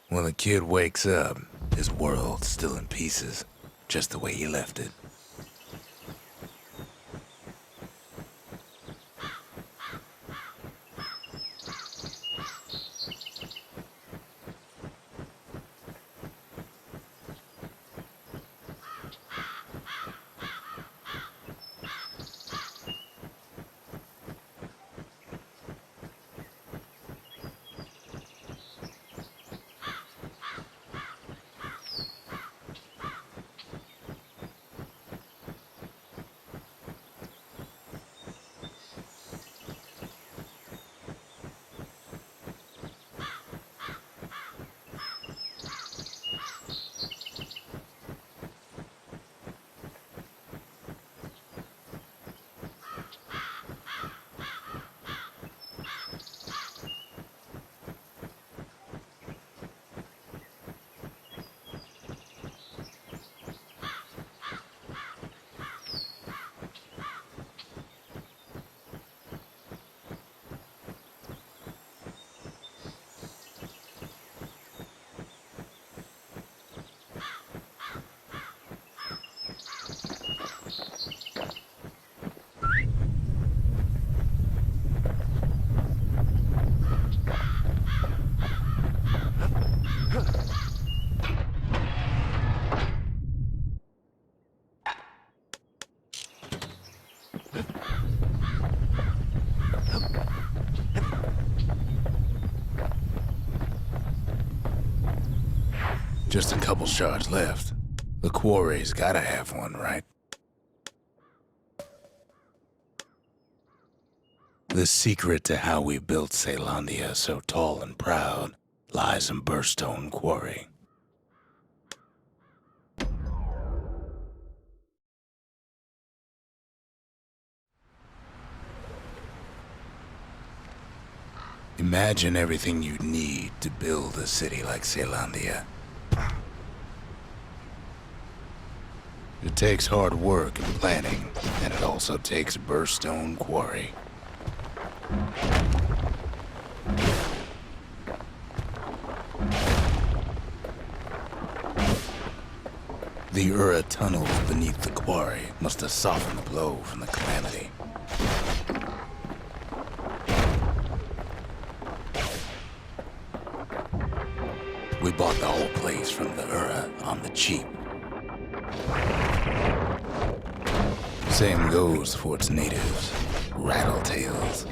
When the kid wakes up, his world's still in pieces, just the way he left it. Just a couple shards left. The quarry's gotta have one, right? The secret to how we built Caelondia so tall and proud lies in Bastion Quarry. Imagine everything you'd need to build a city like Caelondia. It takes hard work and planning, and it also takes Bastion Quarry. The Ura tunnels beneath the quarry must have softened the blow from the calamity. We bought the whole place from the Ura on the cheap. Same goes for its natives, rattletails.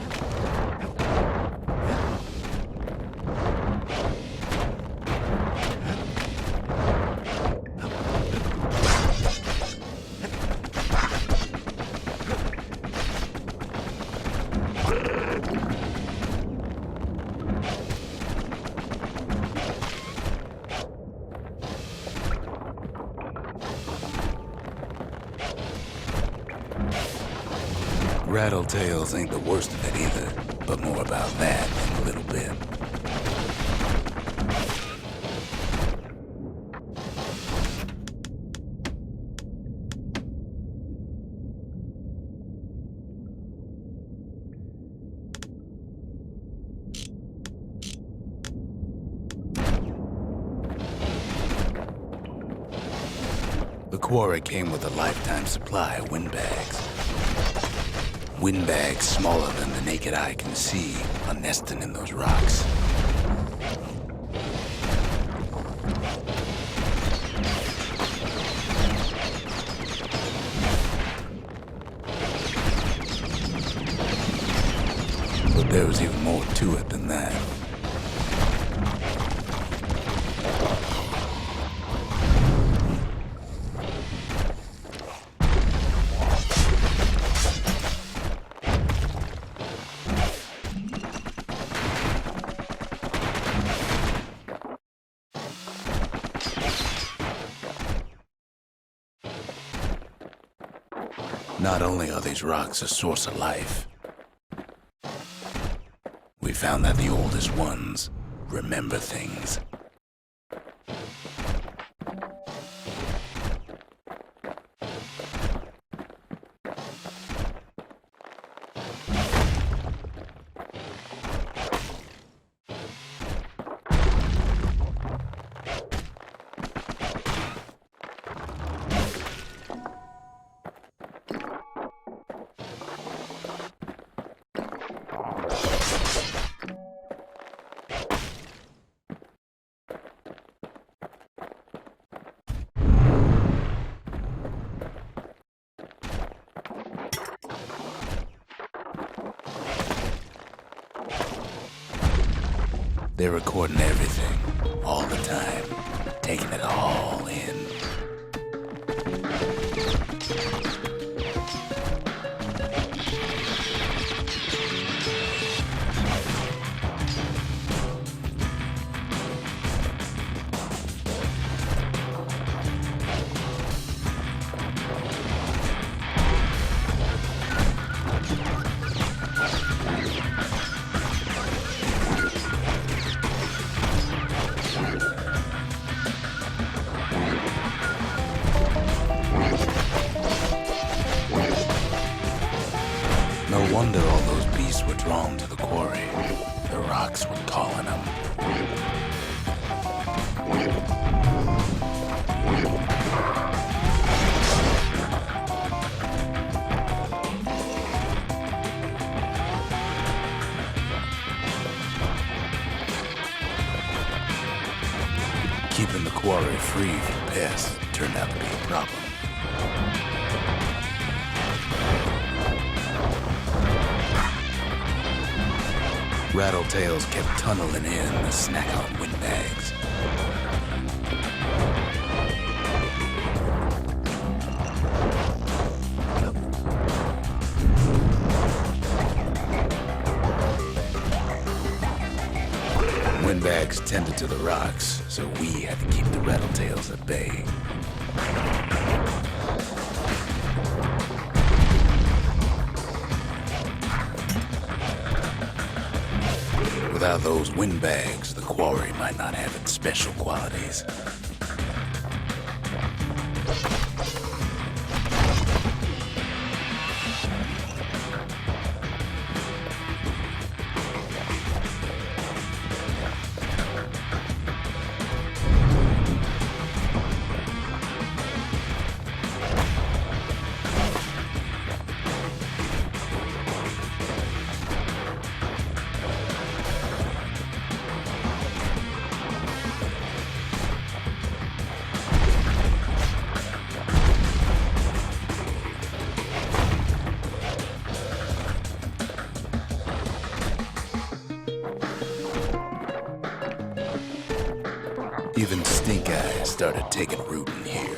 Rattletails ain't the worst of it either, but more about that in a little bit. The quarry came with a lifetime supply of windbags. Windbags smaller than the naked eye can see are nesting in those rocks. But there was even more to it than that. Not only are these rocks a source of life, we found that the oldest ones remember things. They're recording everything, all the time, taking it all in. No wonder all those beasts were drawn to the quarry. The rocks were calling them. Keeping the quarry free from pests turned out to be a problem. Rattletails kept tunneling in to snack on windbags. Windbags tended to the rocks, so we had to keep the rattletails at bay. Without those windbags, the quarry might not have its special qualities. Even stink eyes started taking root in here.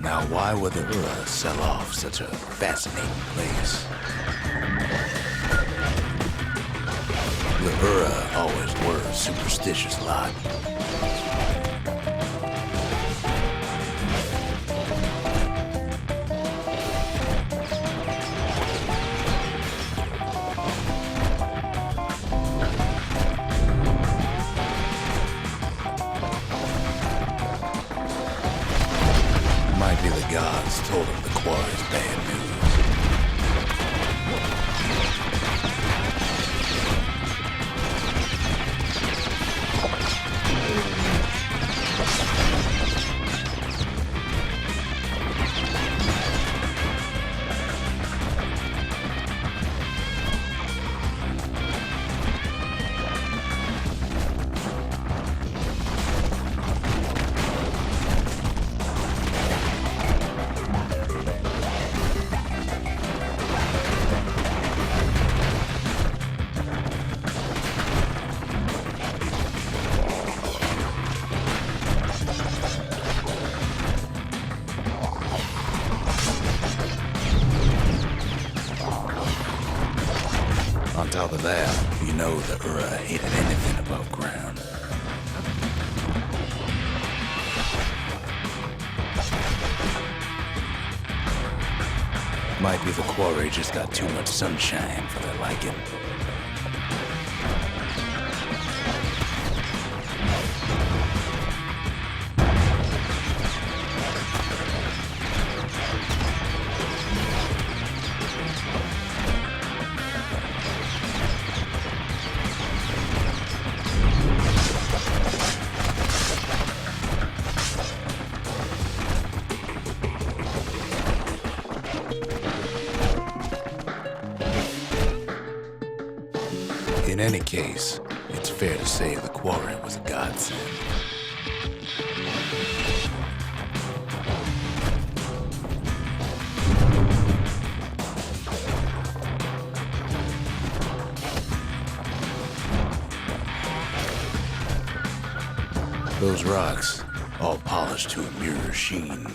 Now, why would the Ura sell off such a fascinating place? The Ura always were a superstitious lot. Might be the gods told him the quarry's bad news. On top of that, you know the Ura hated anything above ground. Might be the quarry just got too much sunshine for their liking. In any case, it's fair to say the quarry was a godsend. Those rocks, all polished to a mirror sheen.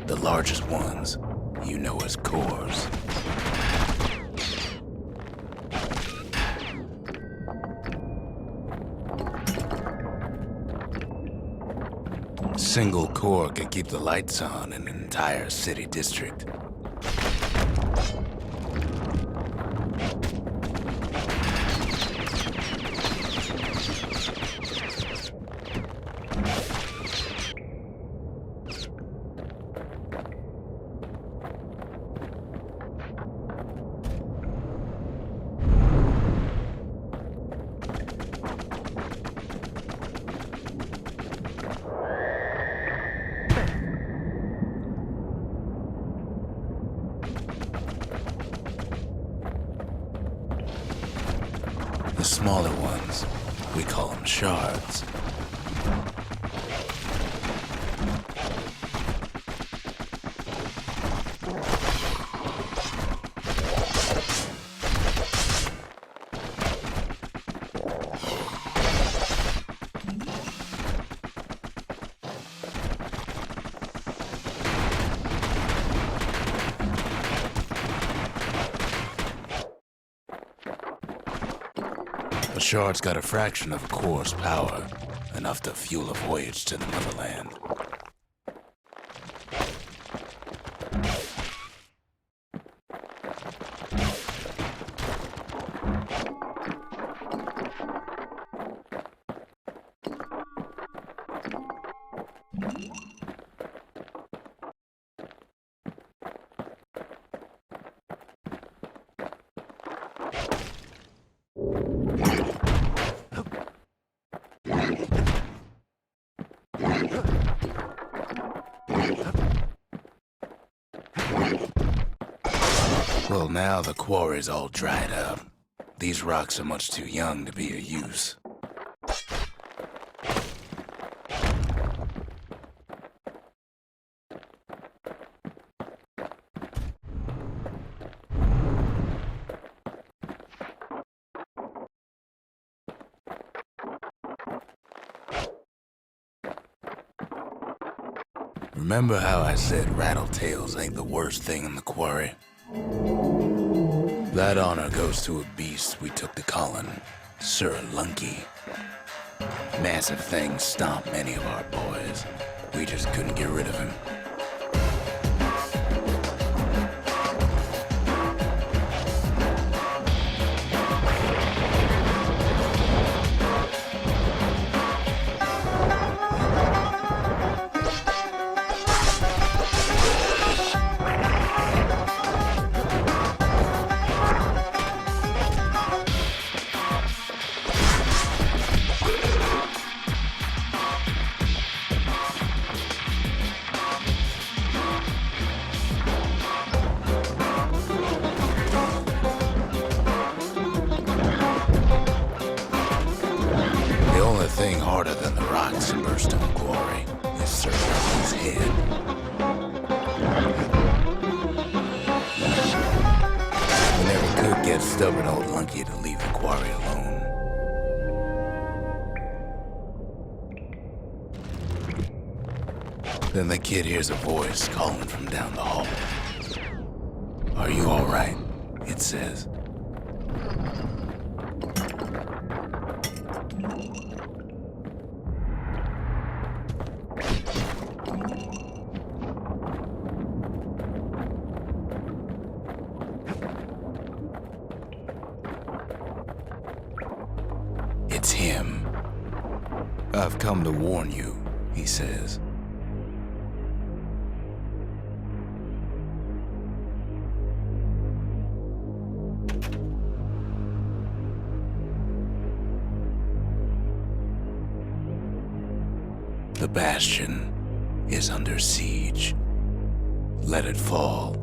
The largest ones, you know as cores. A single core could keep the lights on in an entire city district. The smaller ones, we call them shards. A shard's got a fraction of a core's power, enough to fuel a voyage to the motherland. Well, now the quarry's all dried up. These rocks are much too young to be of use. Remember how I said rattletails ain't the worst thing in the quarry? That honor goes to a beast we took to Colin, Sir Lunky. Massive things stomp many of our boys. We just couldn't get rid of him. The thing harder than the rocks in Bastion quarry is Sir Lunky's head. We never could get stubborn old Lunky to leave the quarry alone. Then the kid hears a voice calling from down the hall. "Are you all right?" it says. It's him. I've come to warn you, he says. The Bastion is under siege. Let it fall.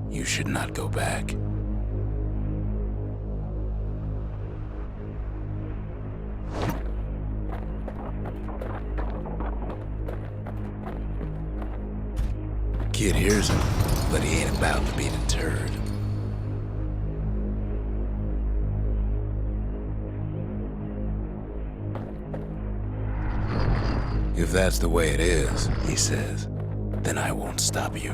You should not go back. Kid hears him, but he ain't about to be deterred. If that's the way it is, he says, then I won't stop you.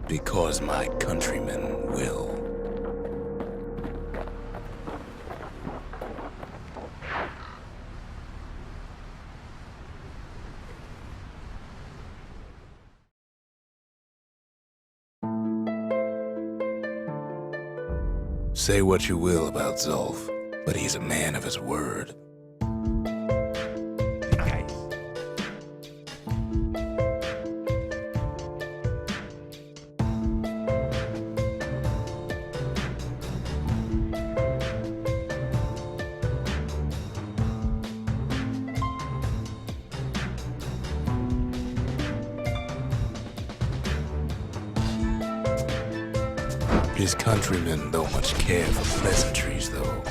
Because my countrymen will. Say what you will about Zulf, but he's a man of his word. His countrymen don't much care for pleasantries, though.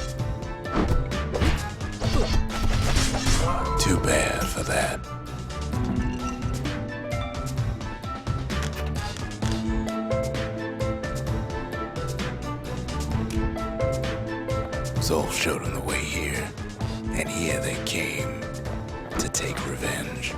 Too bad for that. Zulf showed him the way here, and here they came to take revenge.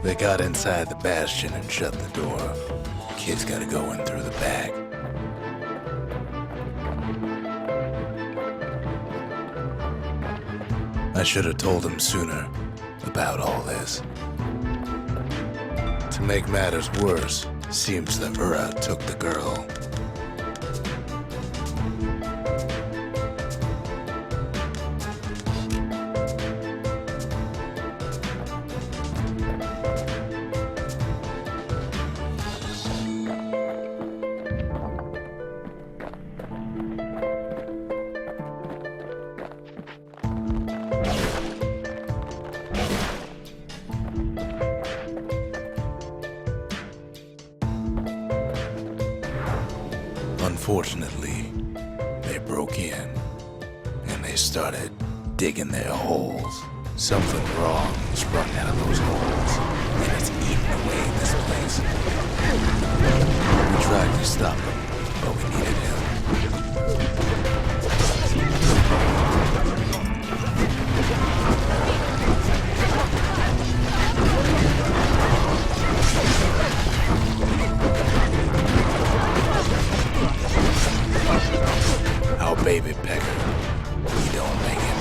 They got inside the Bastion and shut the door. Kid's gotta go in through the back. I should have told him sooner about all this. To make matters worse, seems the Ura took the girl. Unfortunately, they broke in, and they started digging their holes. Something wrong sprung out of those holes, and it's eating away this place. We tried to stop him, but we needed him. Our baby pecker, we don't make him.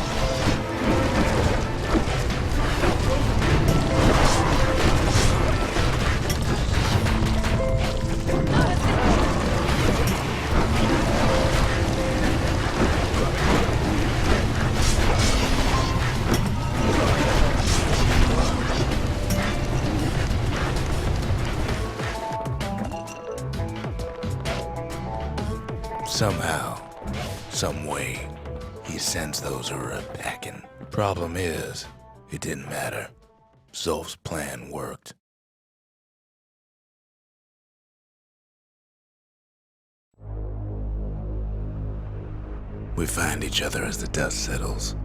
Somehow, some way, he sends those Ura packing. Problem is, it didn't matter. Zulf's plan worked. We find each other as the dust settles.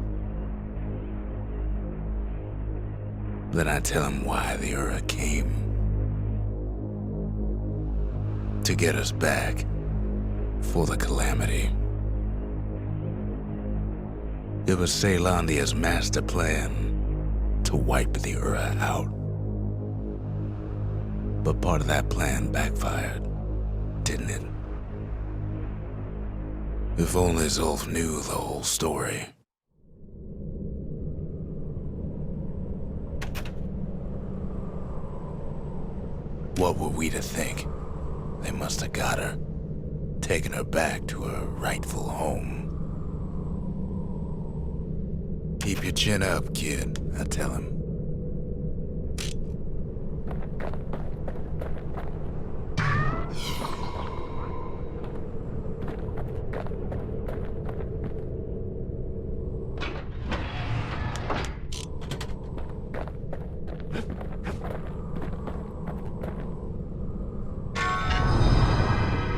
Then I tell him why the Ura came. To get us back for the calamity. It was Caelandia's master plan to wipe the Ura out. But part of that plan backfired, didn't it? If only Zulf knew the whole story. What were we to think? They must have got her, taken her back to her rightful home. Keep your chin up, kid, I tell him.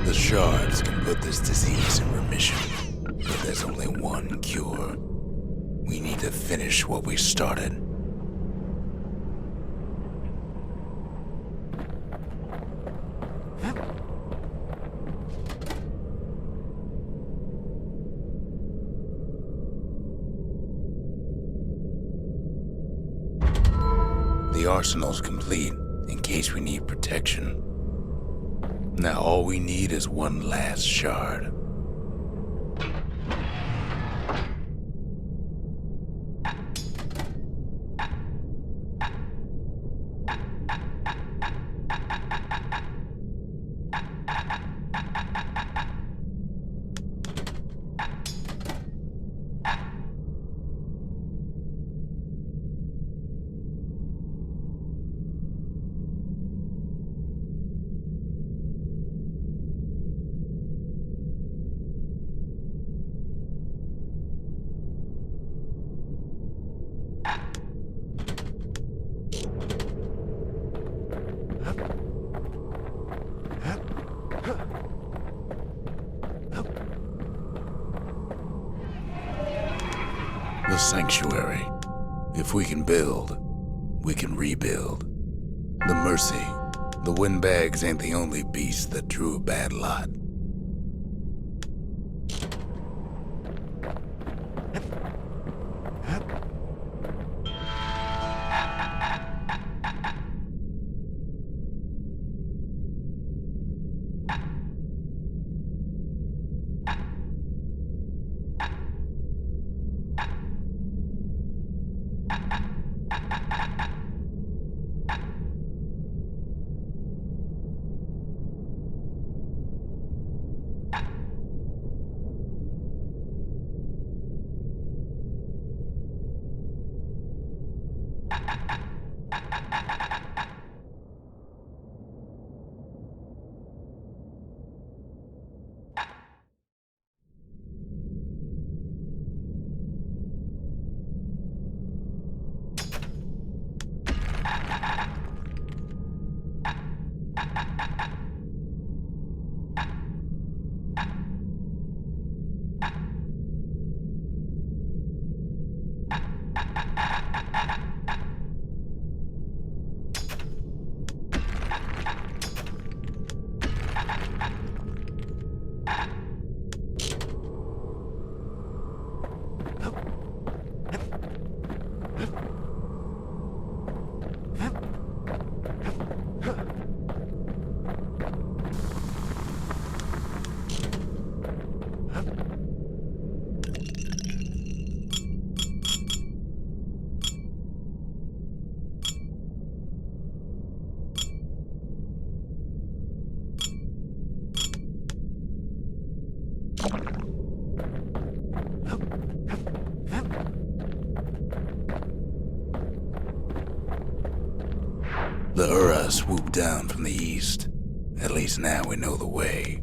The shards can put this disease in remission, but there's only one cure. We need to finish what we started. The arsenal's complete, in case we need protection. Now all we need is one last shard. The sanctuary. If we can build, we can rebuild. The Mercy. The windbags ain't the only beast that drew a bad lot. The Ura swooped down from the east. At least now we know the way.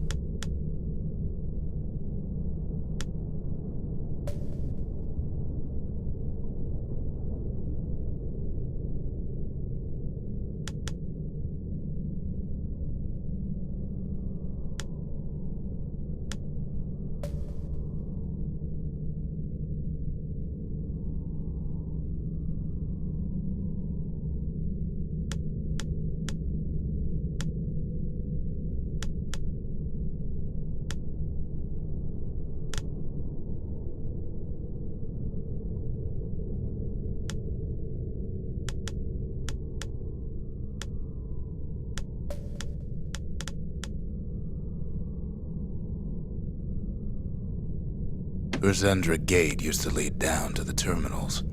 Verzendra Gate used to lead down to the terminals.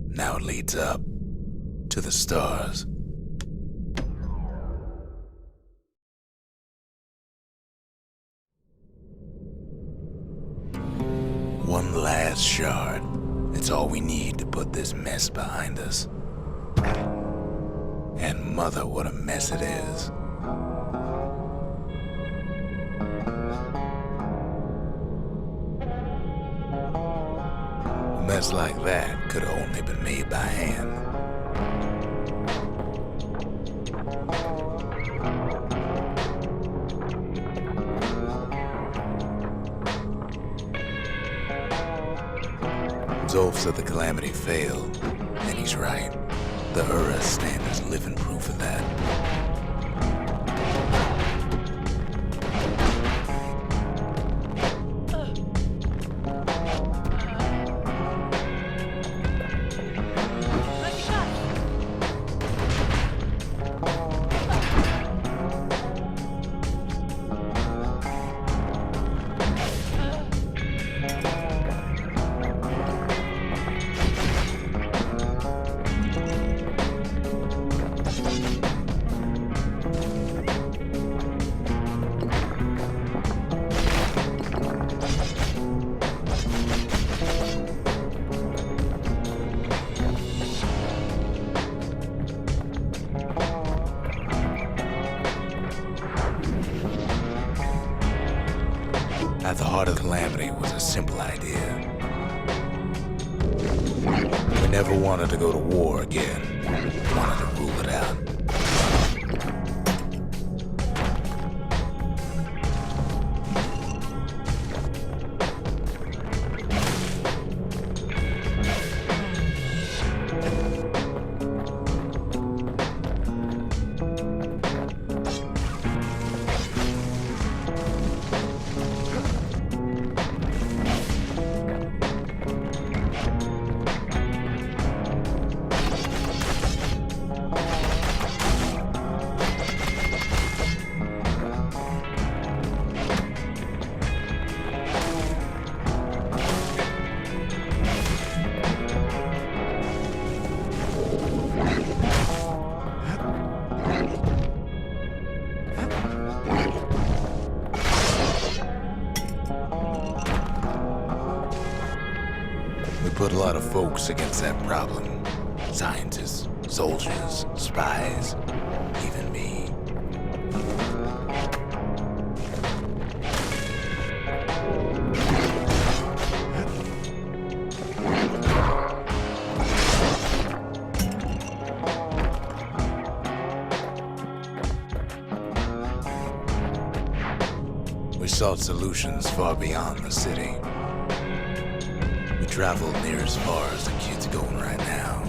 Now it leads up to the stars. One last shard. It's all we need to put this mess behind us. And mother, what a mess it is. A mess like that could have only been made by hand. Zolf said the Calamity failed, and he's right. The Ura stand as living proof of that. At the heart of the Calamity was a simple idea. We never wanted to go to war again. We wanted to rule it out. We put a lot of folks against that problem. Scientists, soldiers, spies, even me. We sought solutions far beyond the city. We traveled near as far as the kid's going right now.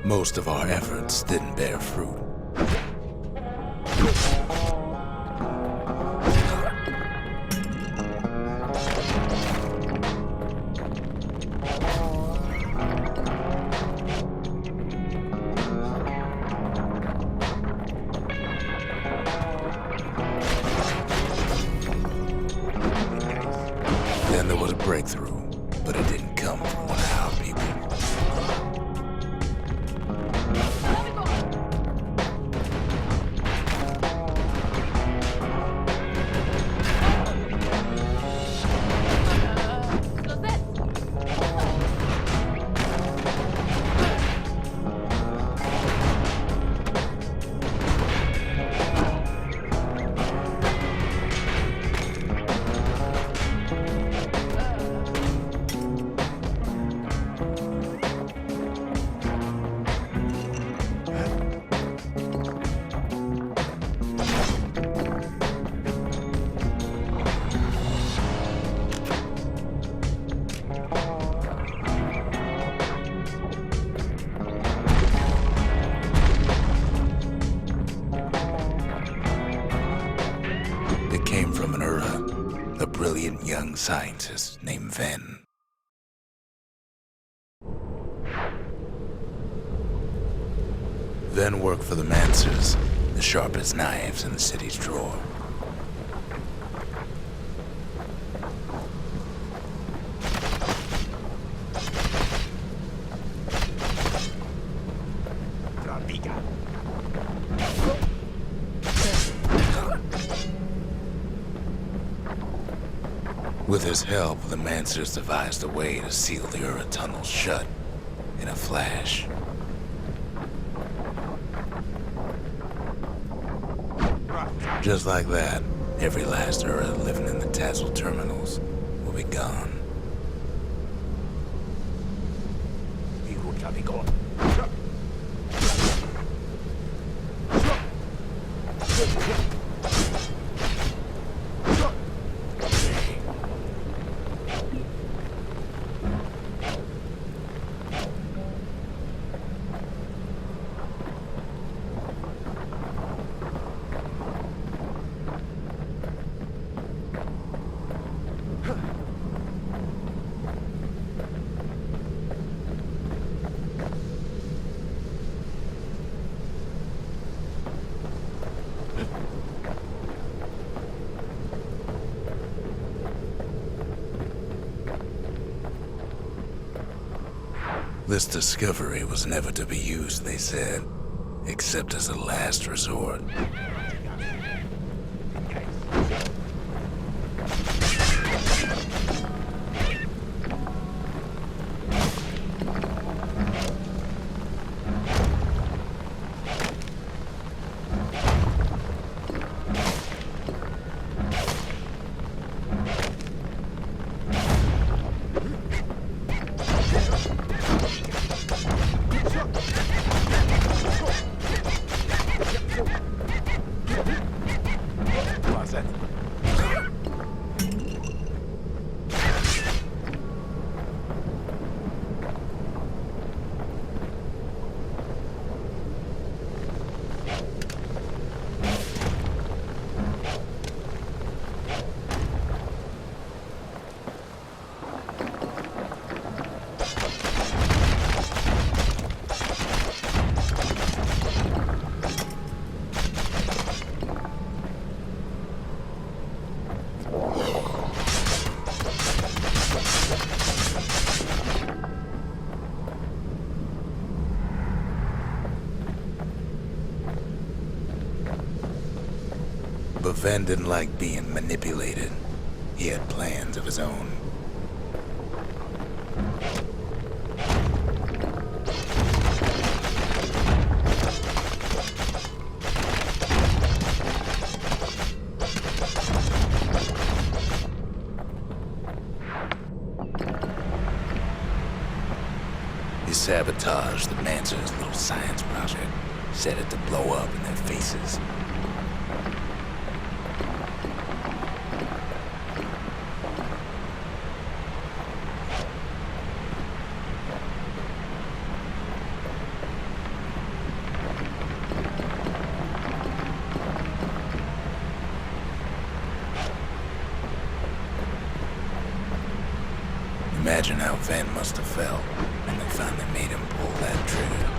Most of our efforts didn't bear fruit. Then there was a breakthrough, but it didn't come from one of our people. It came from an Ura, a brilliant young scientist named Ven. Ven worked for the Mancers, the sharpest knives in the city's drawer. With his help, the Mancers devised a way to seal the Ura tunnel shut in a flash. Just like that, every last Ura living in the Tassel terminals will be gone. This discovery was never to be used, they said, except as a last resort. But Ven didn't like being manipulated. He had plans of his own. He sabotaged the Mancer's little science project, set it to blow up in their faces. Van must have fell, and they finally made him pull that trigger.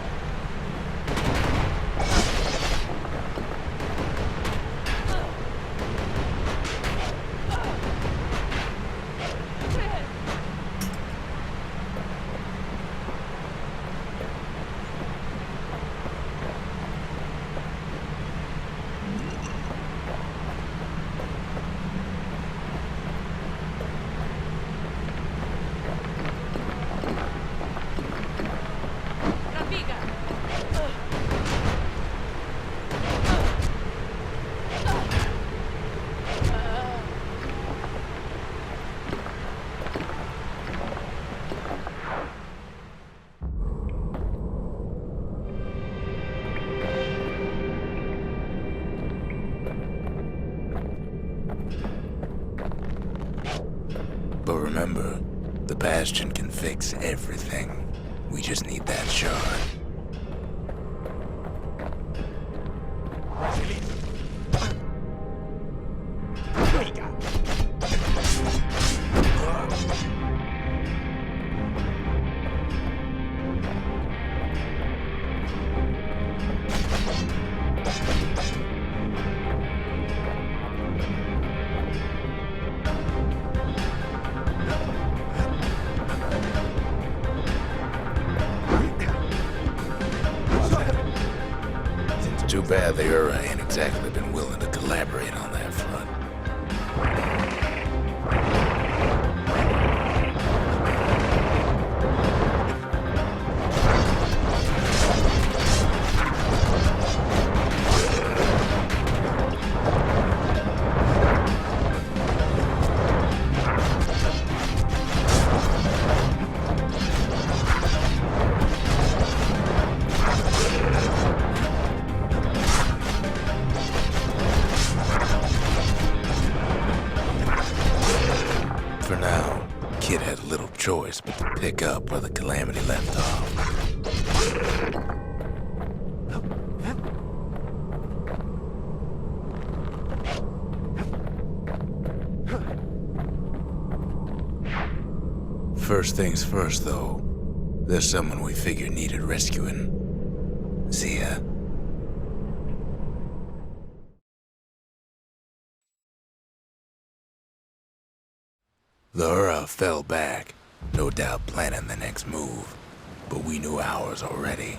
But remember, the Bastion can fix everything. We just need that shard. Too bad the Ura ain't exactly been willing to collaborate on that front. For now, Kid had little choice but to pick up where the Calamity left off. First things first, though. There's someone we figured needed rescuing. See ya. The Ura fell back, no doubt planning the next move, but we knew ours already.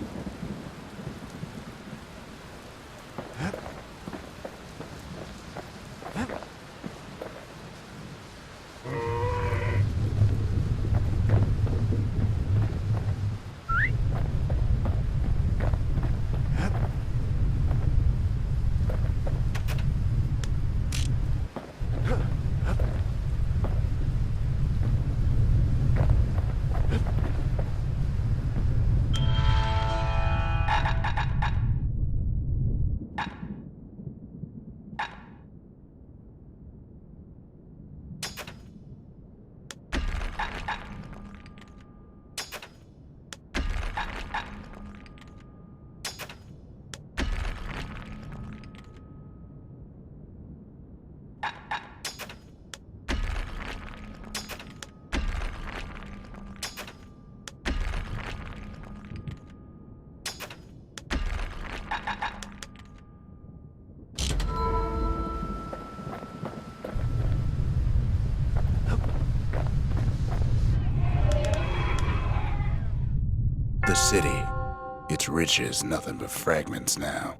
The city, its riches nothing but fragments now.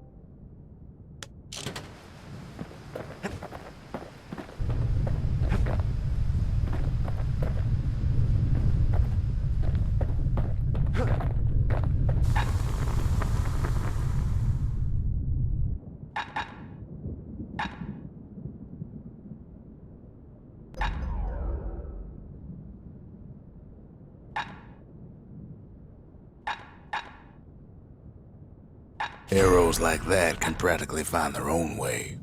Arrows like that can practically find their own way.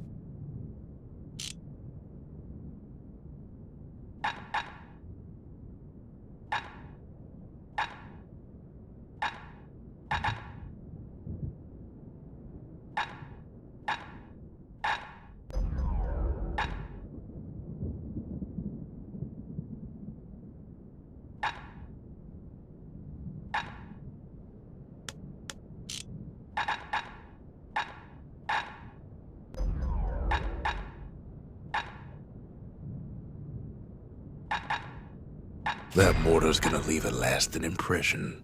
That mortar's gonna leave a lasting impression.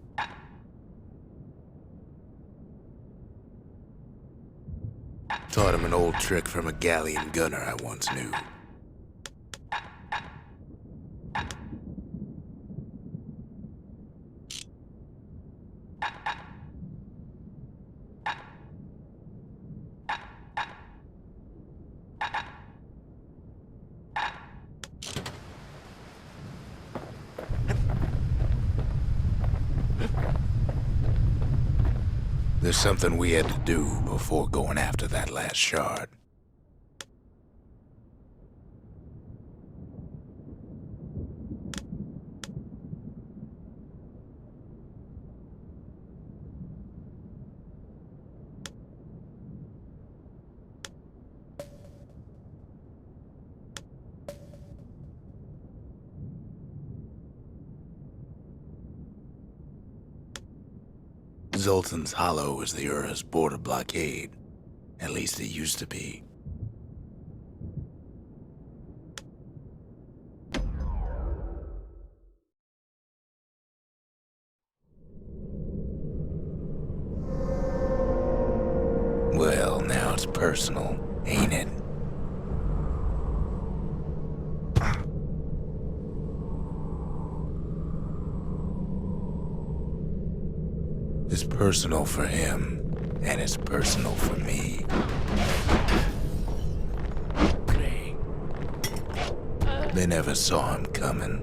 Taught him an old trick from a galleon gunner I once knew. There's something we had to do before going after that last shard. Zoltan's Hollow is the Ura's border blockade. At least it used to be. Well, now it's personal, ain't it? It's personal for him, and it's personal for me. They never saw him coming.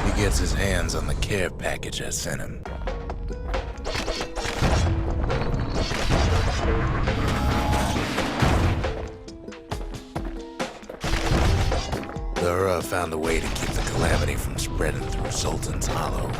He gets his hands on the care package I sent him. The Ura found a way to keep the calamity from spreading through Sultan's Hollow.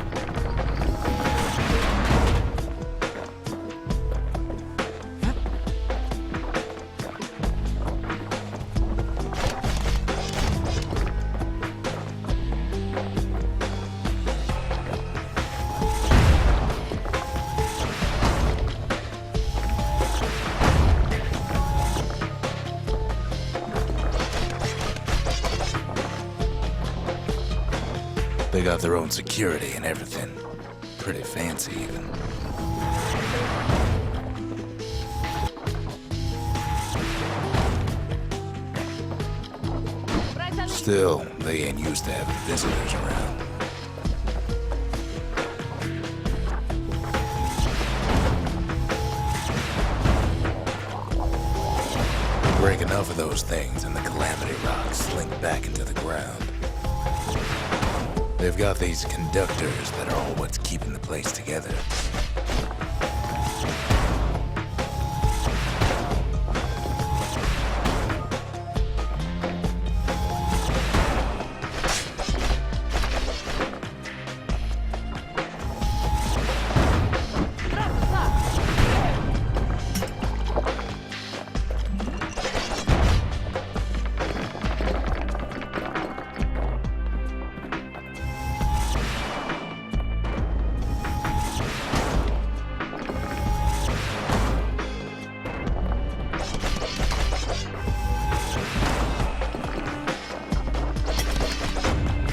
They got their own security and everything. Pretty fancy, even. Still, they ain't used to having visitors around. Break enough of those things and the calamity rocks slink back into the ground. They've got these conductors that are all what's keeping the place together.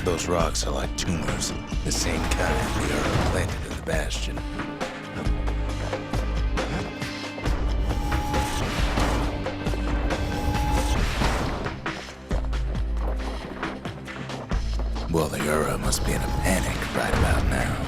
Those rocks are like tumors, the same kind we are planted in the Bastion. Well, the Ura must be in a panic right about now.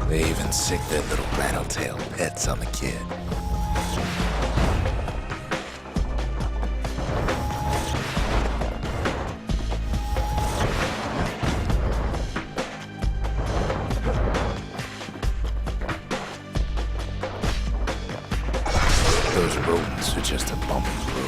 They even sick their little rattletail pets on the kid. Those rodents are just a bump in the road.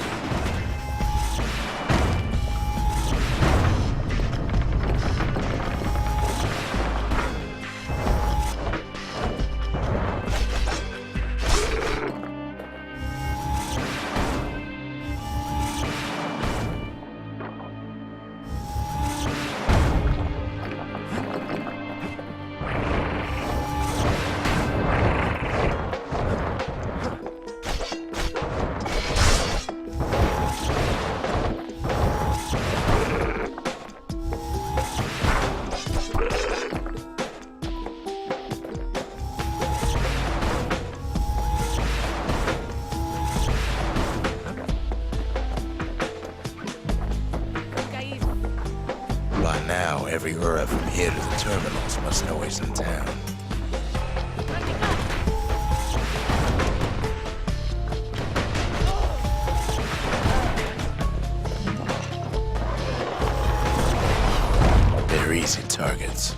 By now, every Ura from here to the terminals must know he's in town. They're easy targets.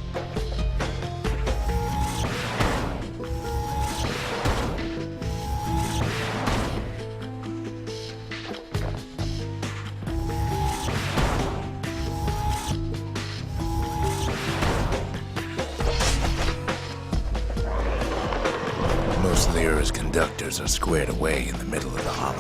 Most of the Ura's conductors are squared away in the middle of the hollow.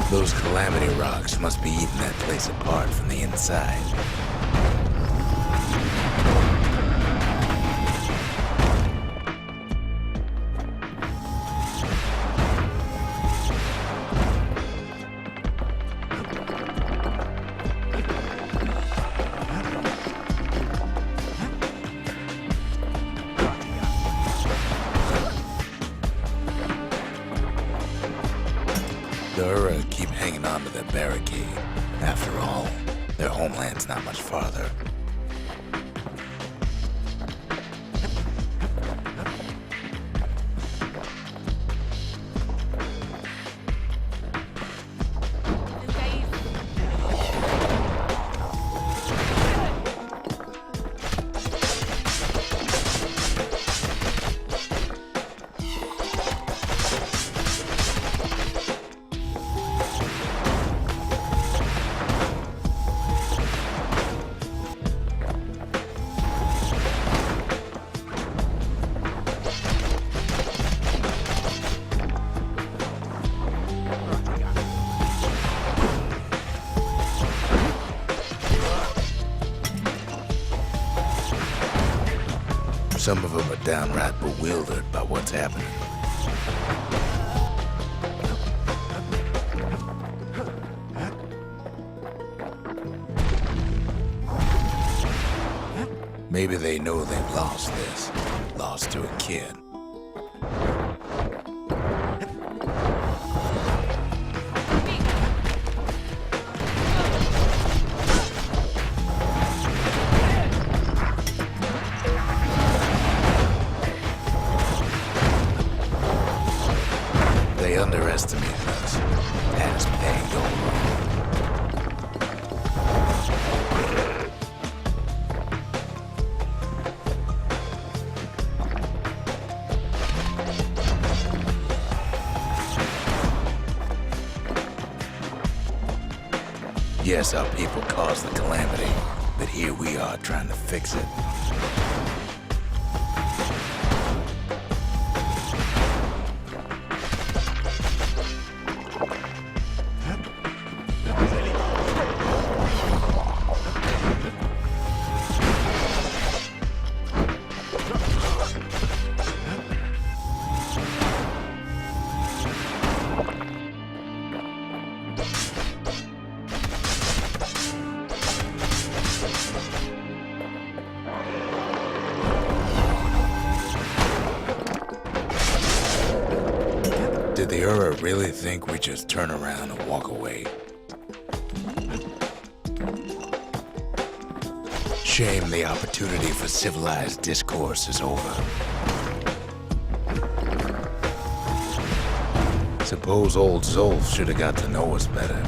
Those calamity rocks must be eating that place apart from the inside. The Ura keep hanging on to their barricade. After all, their homeland's not much farther. Some of them are downright bewildered by what's happening. Maybe they know they've lost this. Lost to a kid. They underestimated us. Had us pegged over. Yes, our people caused the calamity, but here we are trying to fix it. The Ura really think we just turn around and walk away? Shame the opportunity for civilized discourse is over. Suppose old Zolf should have got to know us better.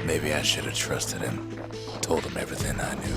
Maybe I should have trusted him, told him everything I knew.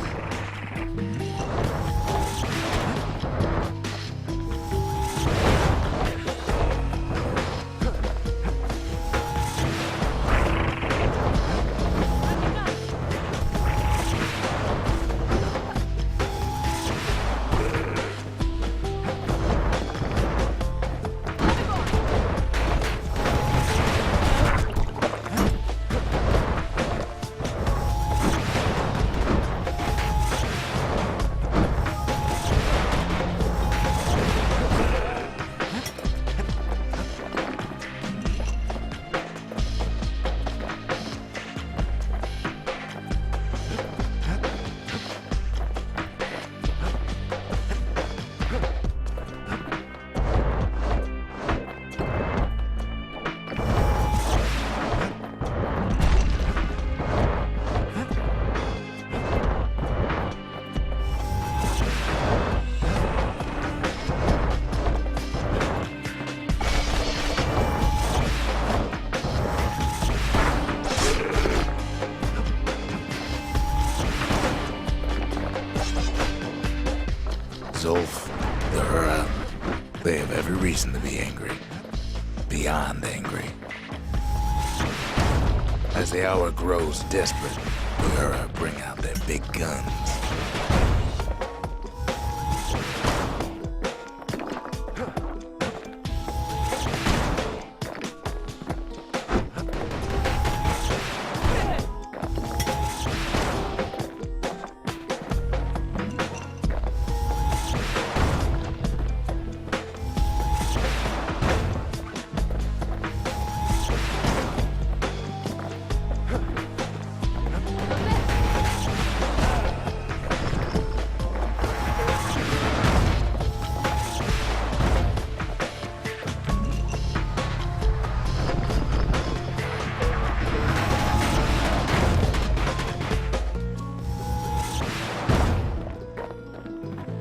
Zolf, the Ura, they have every reason to be angry. Beyond angry. As the hour grows desperate, the Ura bring out their big guns.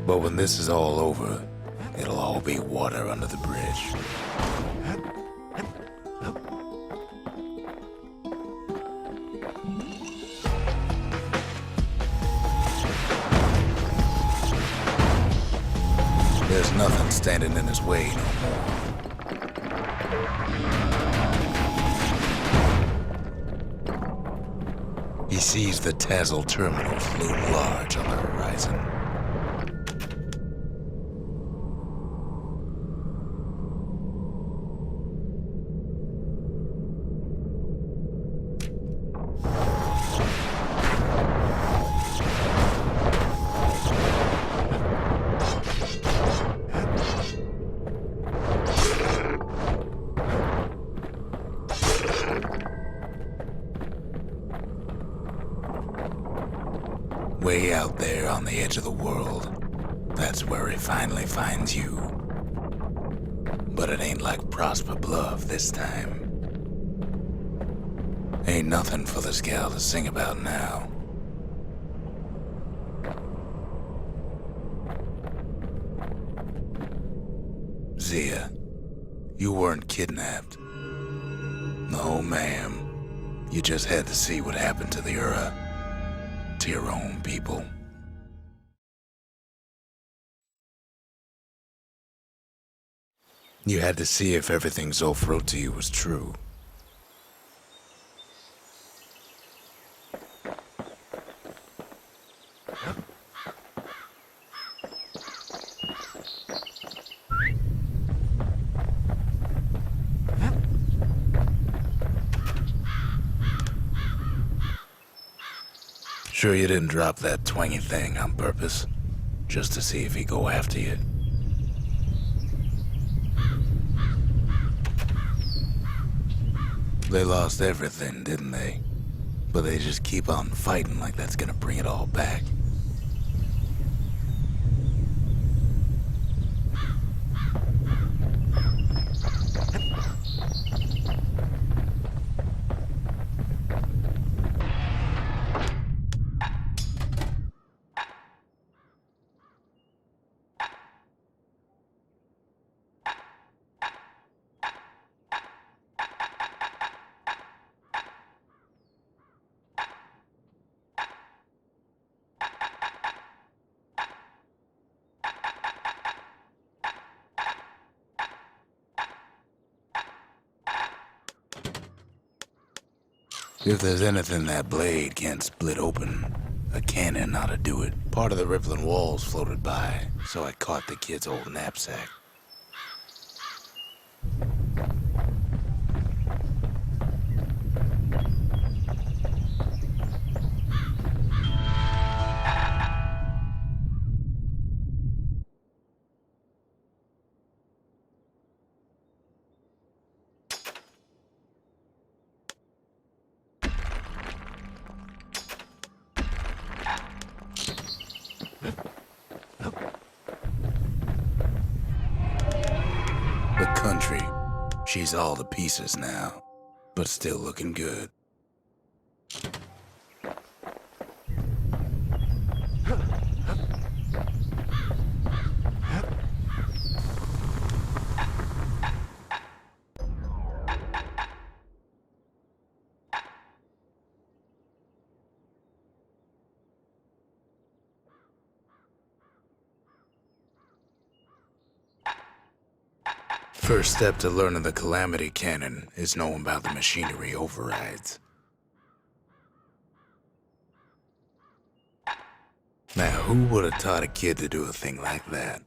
But when this is all over, it'll all be water under the bridge. There's nothing standing in his way no more. He sees the Tazzle terminals loom large on the horizon. Way out there on the edge of the world, that's where he finally finds you. But it ain't like Prosper Bluff this time. Ain't nothing for this gal to sing about now. Zia, you weren't kidnapped. No, ma'am. You just had to see what happened to the Ura. To your own people. You had to see if everything Zolf wrote to you was true. Sure you didn't drop that twangy thing on purpose? Just to see if he'd go after you? They lost everything, didn't they? But they just keep on fighting like that's gonna bring it all back. If there's anything that blade can't split open, a cannon ought to do it. Part of the rippling walls floated by, so I caught the kid's old knapsack. The country, she's all to pieces now, but still looking good. First step to learning the Calamity Cannon is knowing about the machinery overrides. Now, who would have taught a kid to do a thing like that?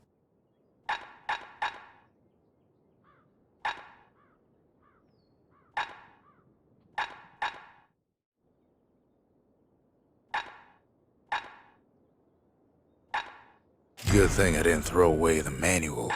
Good thing I didn't throw away the manual.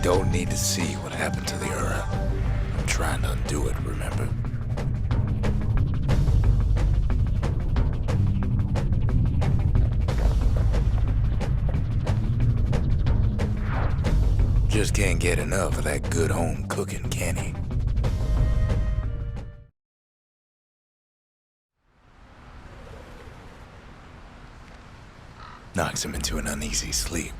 Don't need to see what happened to the Ura. I'm trying to undo it, remember? Just can't get enough of that good home cooking, can he? Knocks him into an uneasy sleep.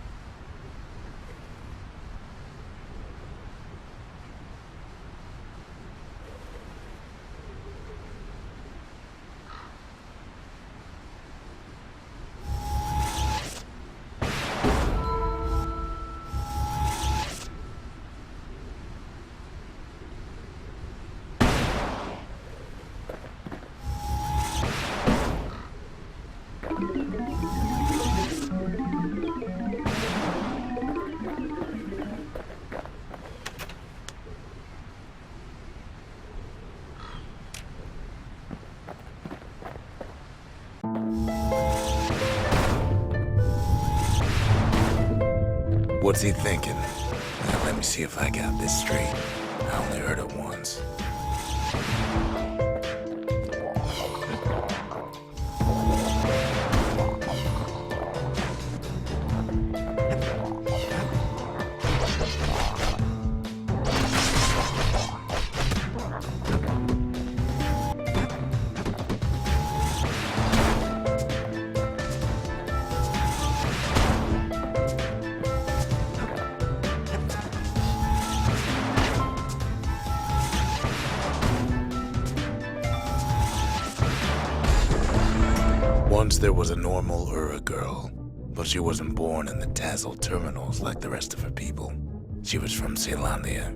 what's he thinking? Now, let me see if I got this straight. I only heard it once. Once there was a normal Ura girl, but she wasn't born in the Tassel terminals like the rest of her people. She was from Celandia.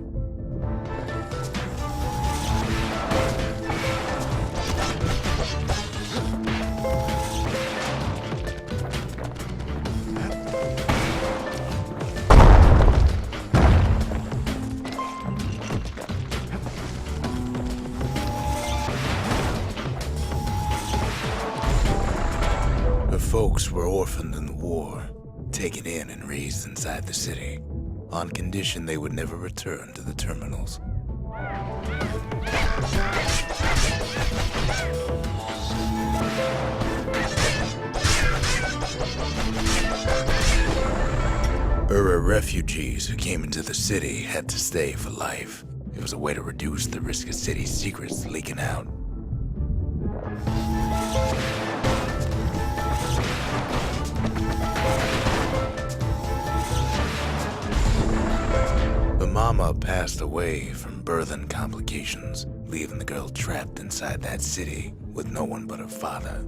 Her folks were orphaned in the war, taken in and raised inside the city, on condition they would never return to the terminals. Ura refugees who came into the city had to stay for life. It was a way to reduce the risk of city secrets leaking out. The mama passed away from birthing complications, leaving the girl trapped inside that city with no one but her father.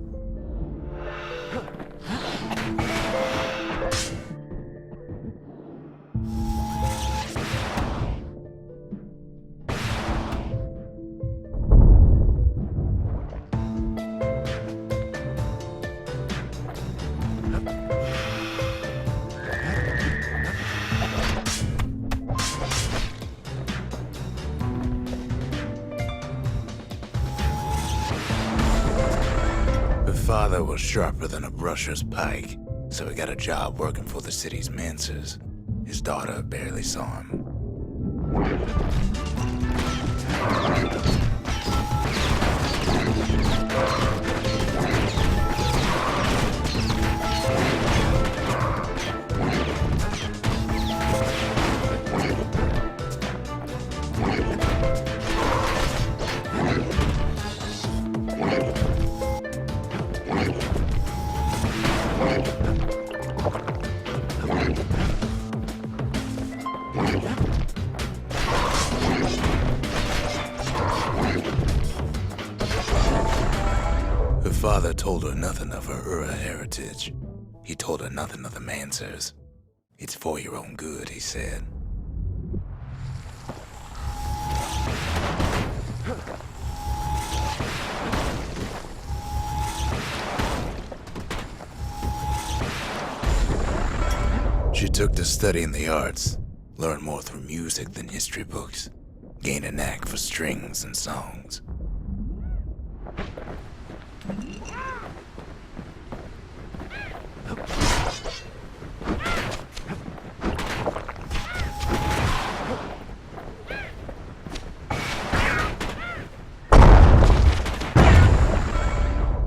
Father was sharper than a brusher's pike, so he got a job working for the city's mancers. His daughter barely saw him. Her father told her nothing of her Ura heritage. He told her nothing of the Mansers. It's for your own good, he said. She took to studying the arts, learned more through music than history books, gained a knack for strings and songs.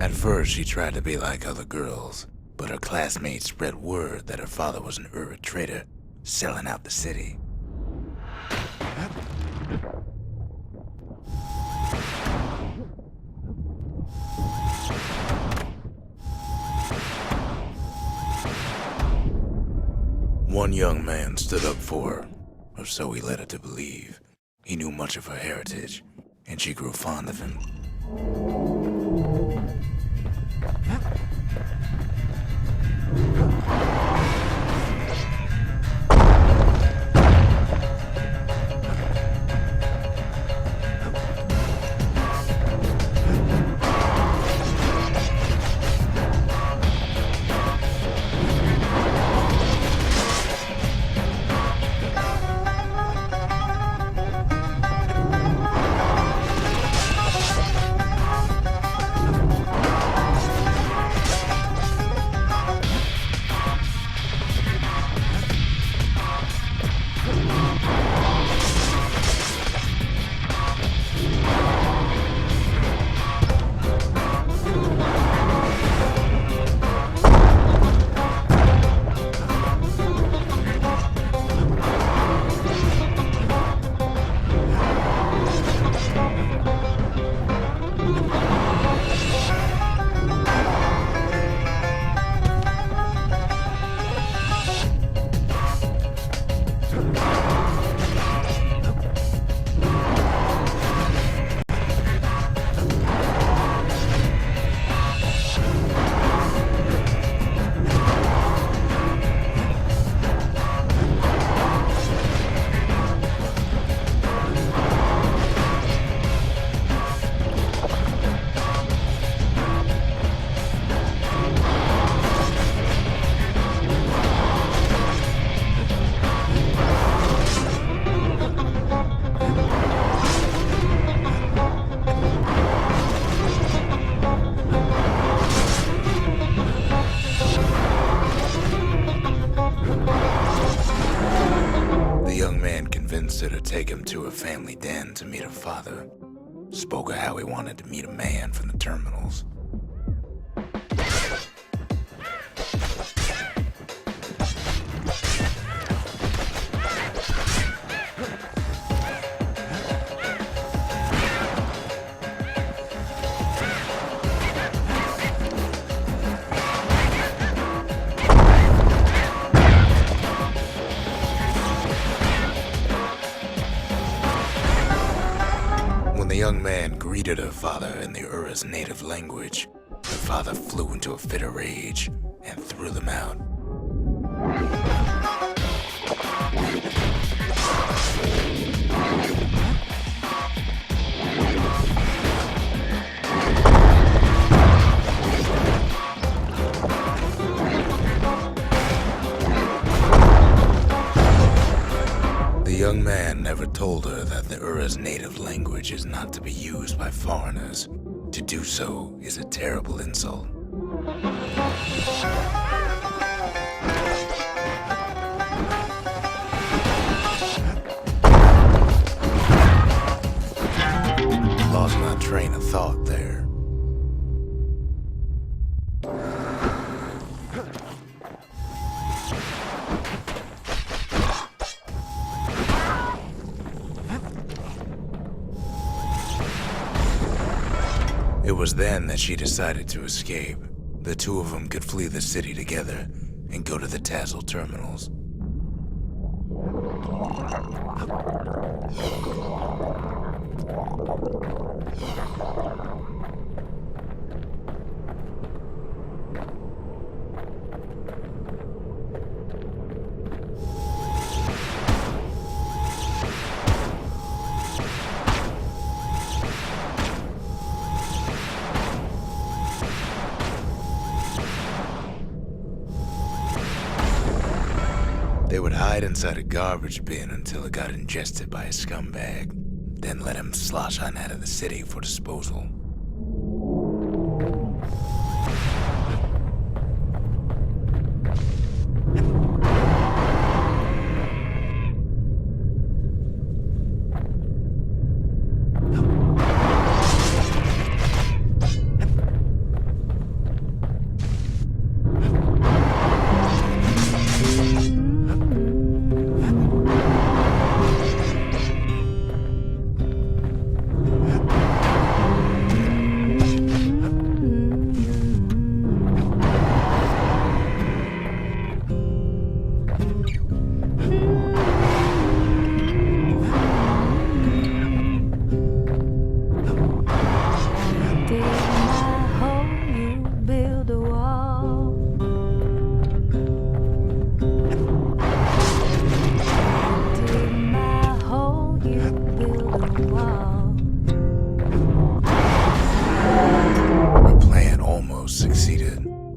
At first, she tried to be like other girls, but her classmates spread word that her father was an Ura trader, selling out the city. One young man stood up for her, or so he led her to believe. He knew much of her heritage, and she grew fond of him. take him to her family den to meet her father. Spoke of how he wanted to meet a man from the terminals. The young man greeted her father in the Ura's native language. Her father flew into a fit of rage and threw them out. The young man never told her that the Ura's native language is not to be used by foreigners. To do so is a terrible insult. Lost my train of thought there. It was then that she decided to escape. The two of them could flee the city together and go to the Tassel terminals. They would hide inside a garbage bin until it got ingested by a scumbag, then let him slosh on out of the city for disposal.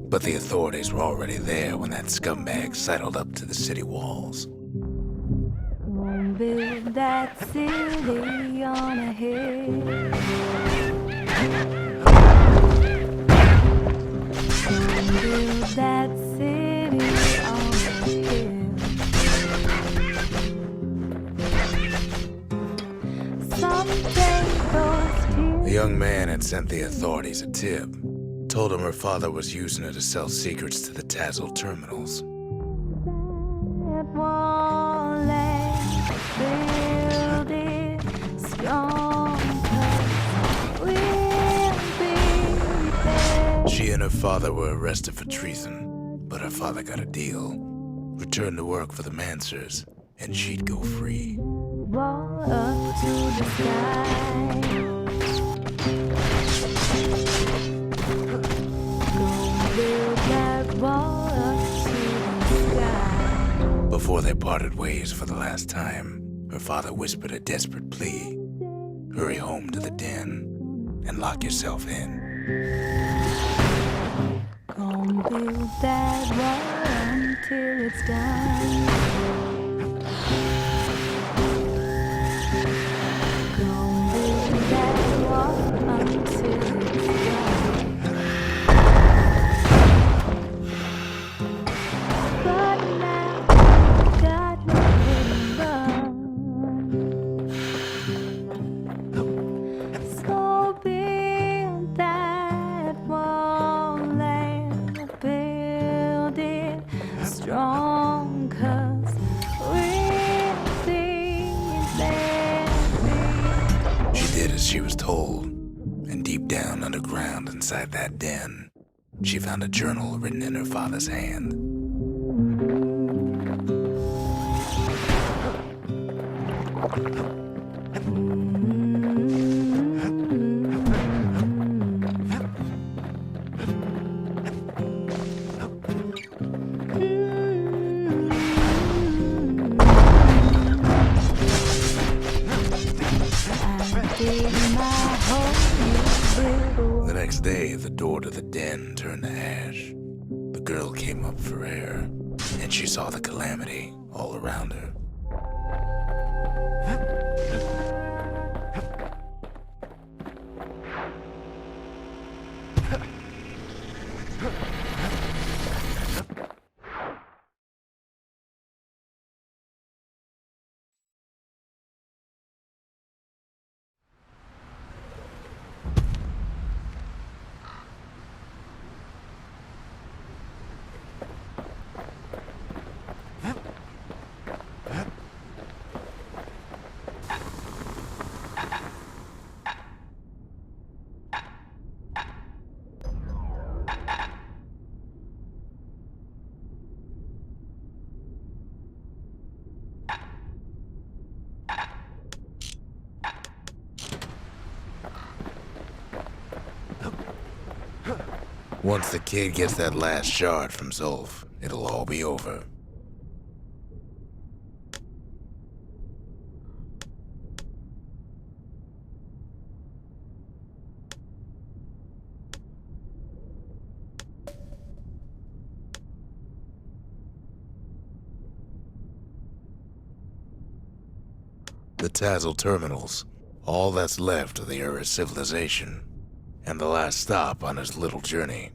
But the authorities were already there when that scumbag sidled up to the city walls. Won't build that city on a hill. Won't build that city on a hill. Someday those tears. The young man had sent the authorities a tip. Told him her father was using her to sell secrets to the Tassel terminals. That wall and build it strong, 'cause we'll be there. She and her father were arrested for treason, but her father got a deal. Returned to work for the Mansers, and she'd go free. Wall up to the sky. Before they parted ways for the last time, her father whispered a desperate plea. Hurry home to the den and lock yourself in. Gonna build that wall until it's done. Gonna build that wall until it's done. But now, got nowhere to run. told. And deep down underground inside that den, she found a journal written in her father's hand. The next day, the door to the den turned to ash. The girl came up for air, and she saw the calamity all around her. Once the kid gets that last shard from Zulf, it'll all be over. The Tazzle terminals, all that's left of the Ura civilization, and the last stop on his little journey.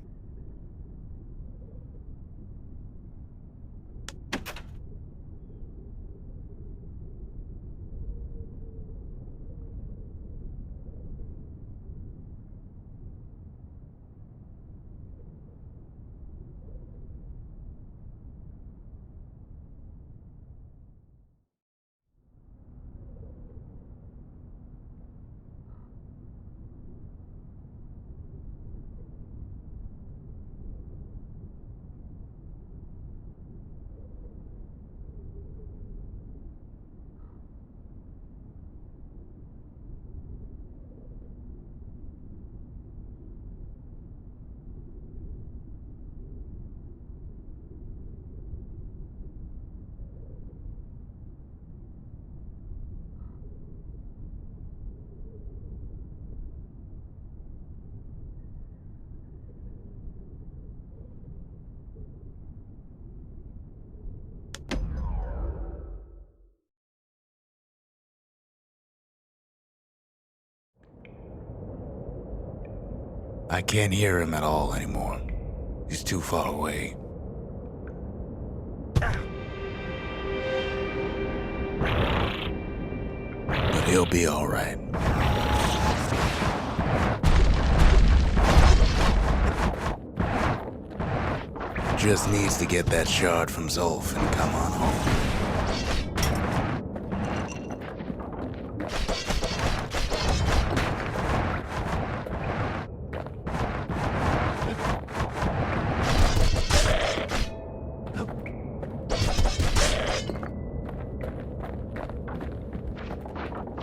I can't hear him at all anymore. He's too far away. But he'll be all right. Just needs to get that shard from Zulf and come on home.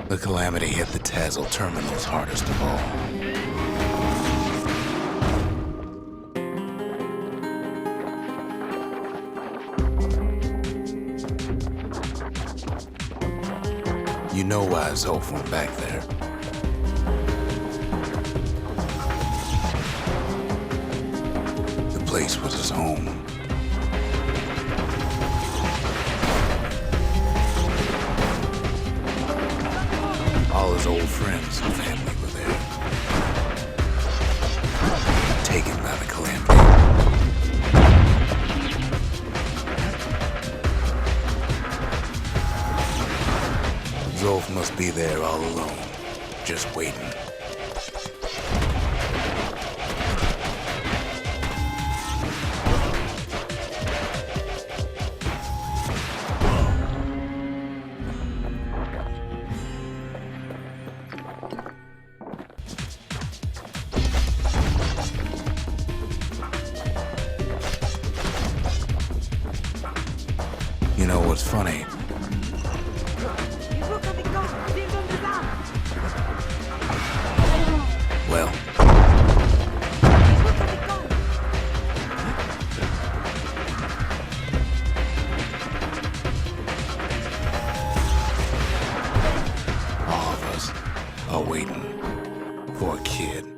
The calamity hit the Tazzle terminals hardest of all. You know why Zulf went back there. The place was his home. All his old friends and family were there, taken by the calamity. Zulf must be there all alone, just waiting. what's funny? Well, all of us are waiting for a kid.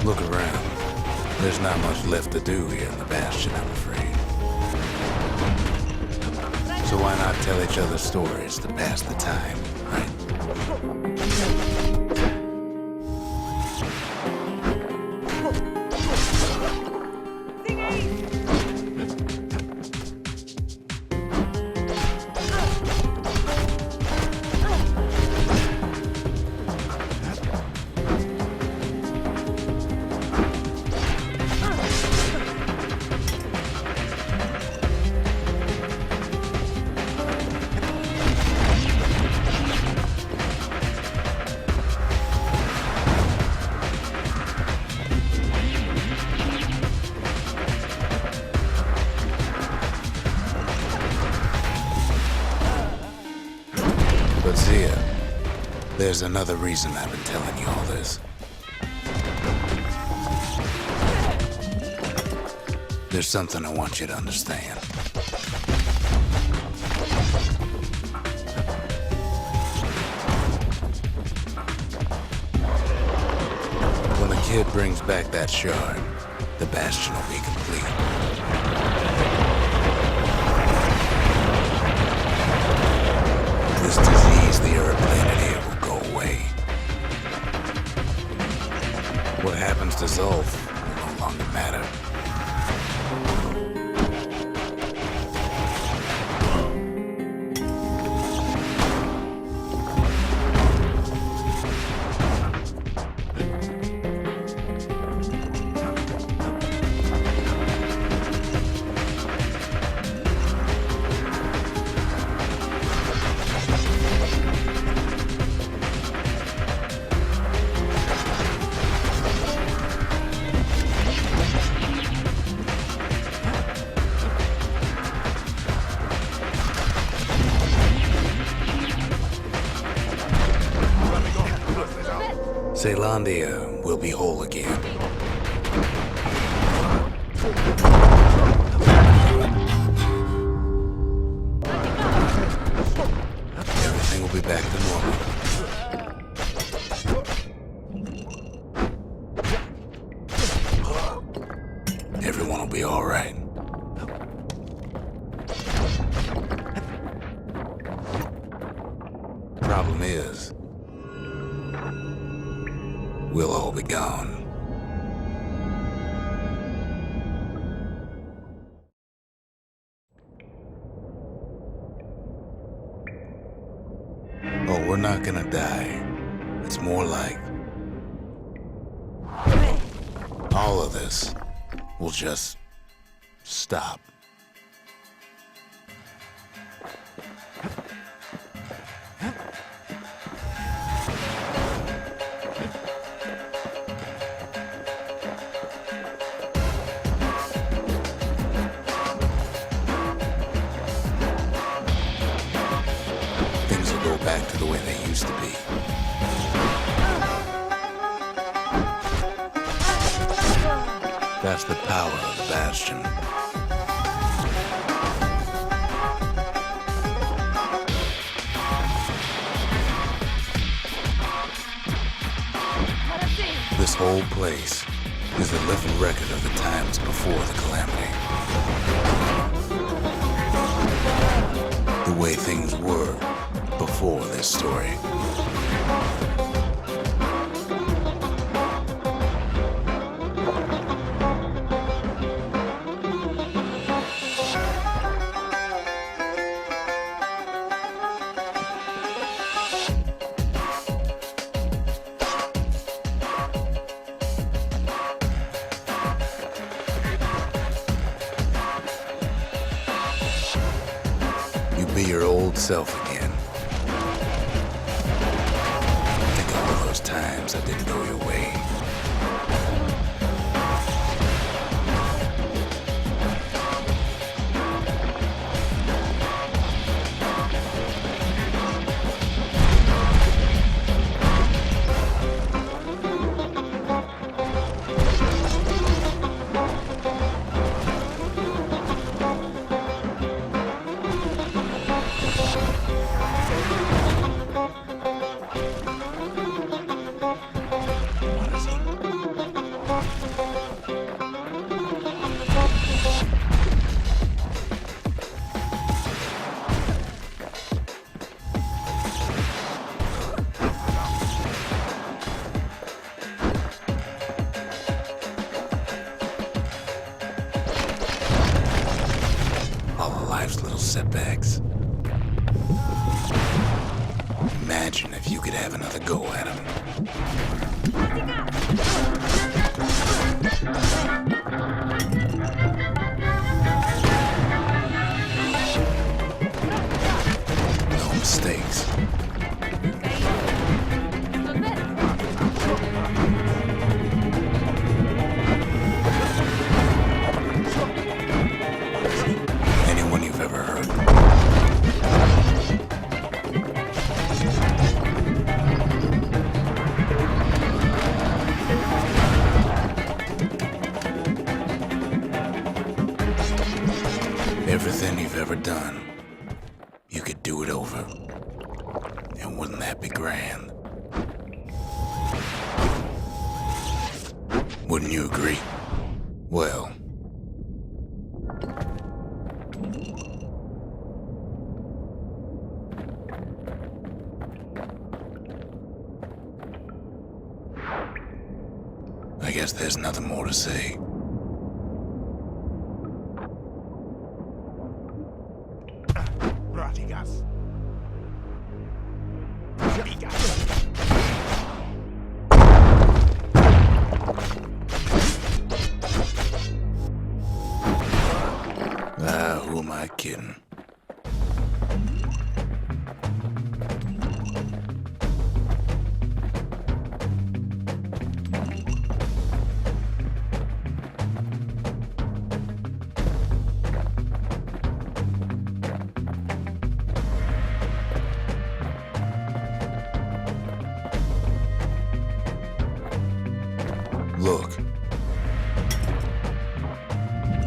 Look around. There's not much left to do here in the Bastion, I'm afraid. So why not tell each other stories to pass the time, right? But Zia, there's another reason I've been telling you all this. There's something I want you to understand. When the kid brings back that shard, the Bastion will be complete. This disease the Earth planet here will go away. What happens to Zulf will no longer matter. Zealandia will be whole again. Everything will be back to normal. Everyone will be all right. Problem is, we'll all be gone. Oh, we're not gonna die. It's more like all of this will just stop. Things will go back to the way they used to be. That's the power of the Bastion. This whole place is a living record of the times before the calamity. The way things were before this story. Be your old self again. Think of all those times I didn't go your way. Life's little setbacks. Imagine if you could have another go at them. No mistakes. Everything you've ever done, you could do it over. And wouldn't that be grand? Wouldn't you agree? Well, I guess there's nothing more to say. Who am I kidding? Look,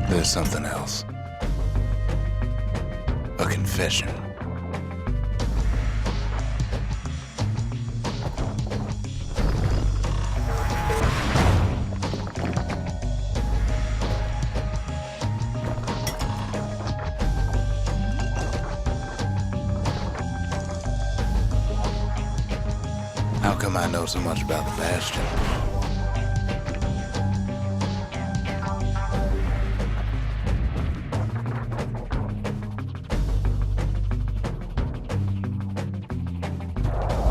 there's something else. A confession. How come I know so much about the Bastion?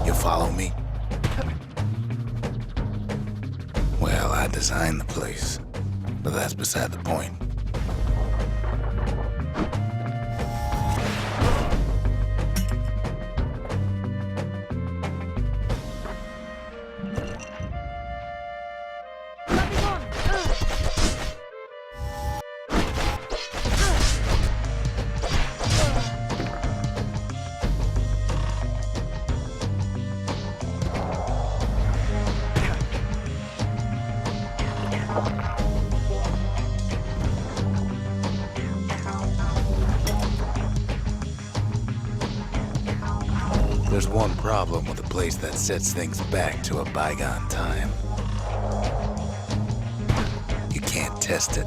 You follow me? Well, I designed the place, but that's beside the point. There's one problem with a place that sets things back to a bygone time. You can't test it.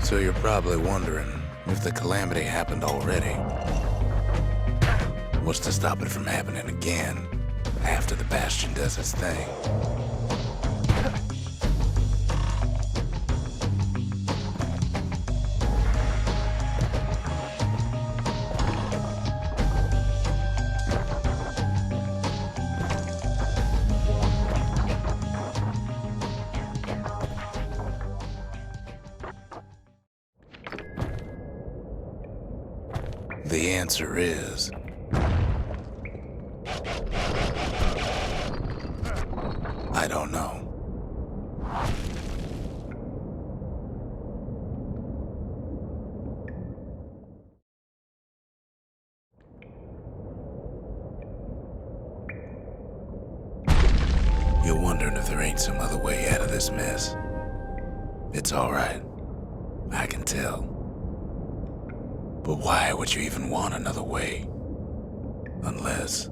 So you're probably wondering if the calamity happened already. What's to stop it from happening again after the Bastion does its thing? The answer is... I don't know. You're wondering if there ain't some other way out of this mess. It's all right. I can tell. But why would you even want another way? Unless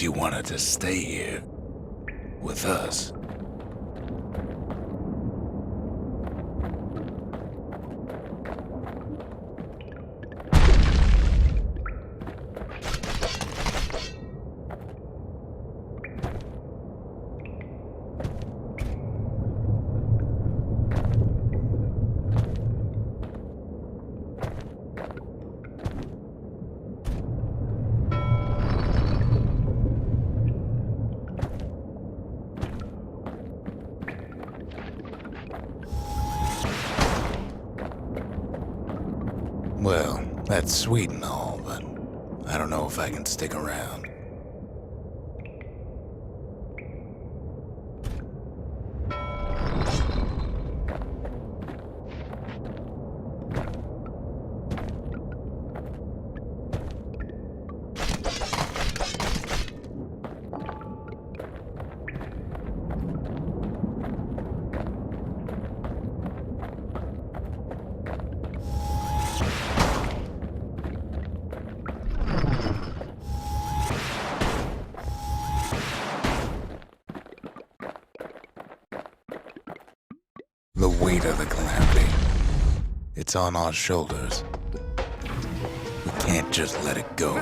you wanted to stay here with us. Well, that's sweet and all, but I don't know if I can stick around. The weight of the calamity, it's on our shoulders. We can't just let it go.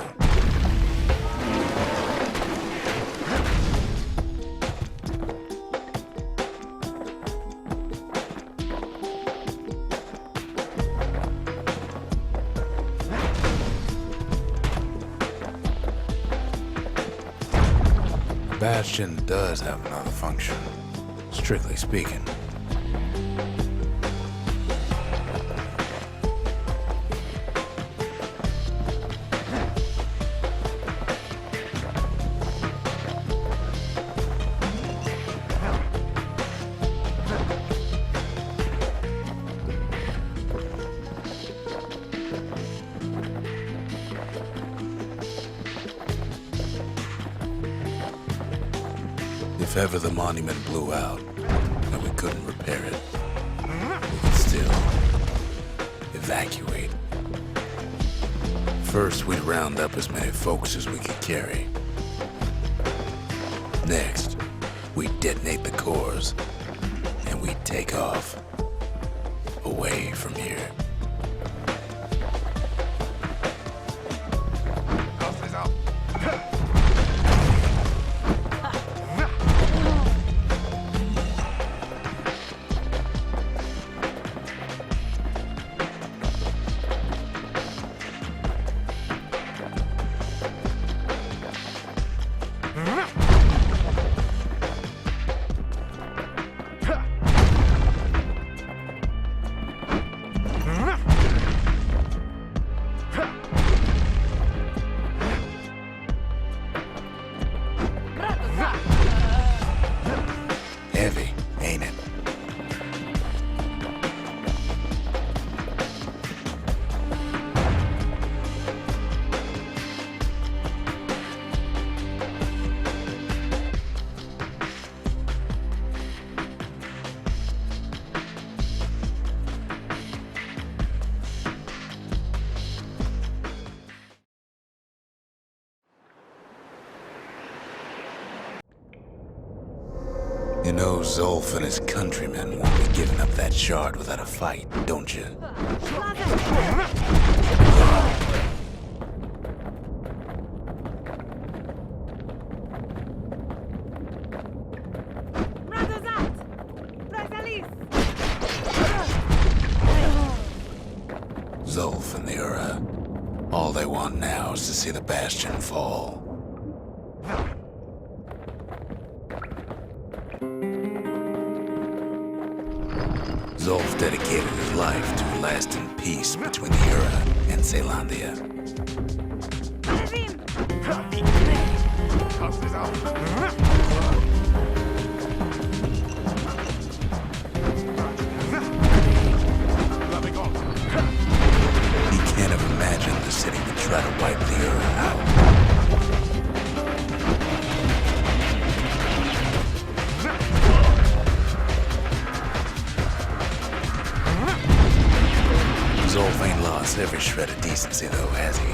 Bastion does have another function, strictly speaking. If ever the monument blew out and we couldn't repair it, we could still evacuate. First, we'd round up as many folks as we could carry. Next, we'd detonate the cores and we'd take off away from here. You know Zolf and his countrymen won't be giving up that shard without a fight, don't you? Zolf and the Ura, all they want now is to see the Bastion fall. Zolf dedicated his life to a lasting peace between the Ura and Zealandia. He can't have imagined the city would try to wipe the Ura out. Zolf ain't lost every shred of decency though, has he?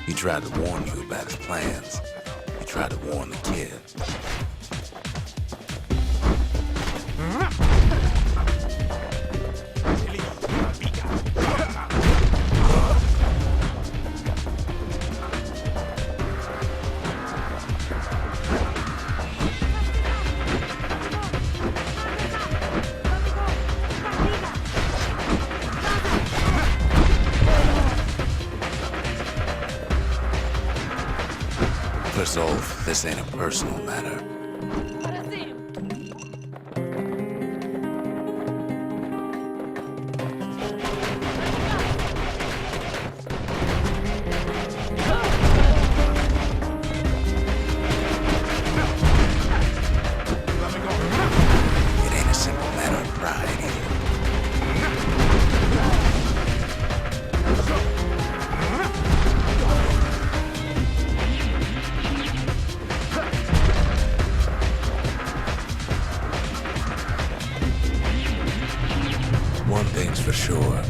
He tried to warn you about his plans. He tried to warn the kid. For Zolf, this ain't a personal matter. It ain't a simple matter of pride either. One thing's for sure,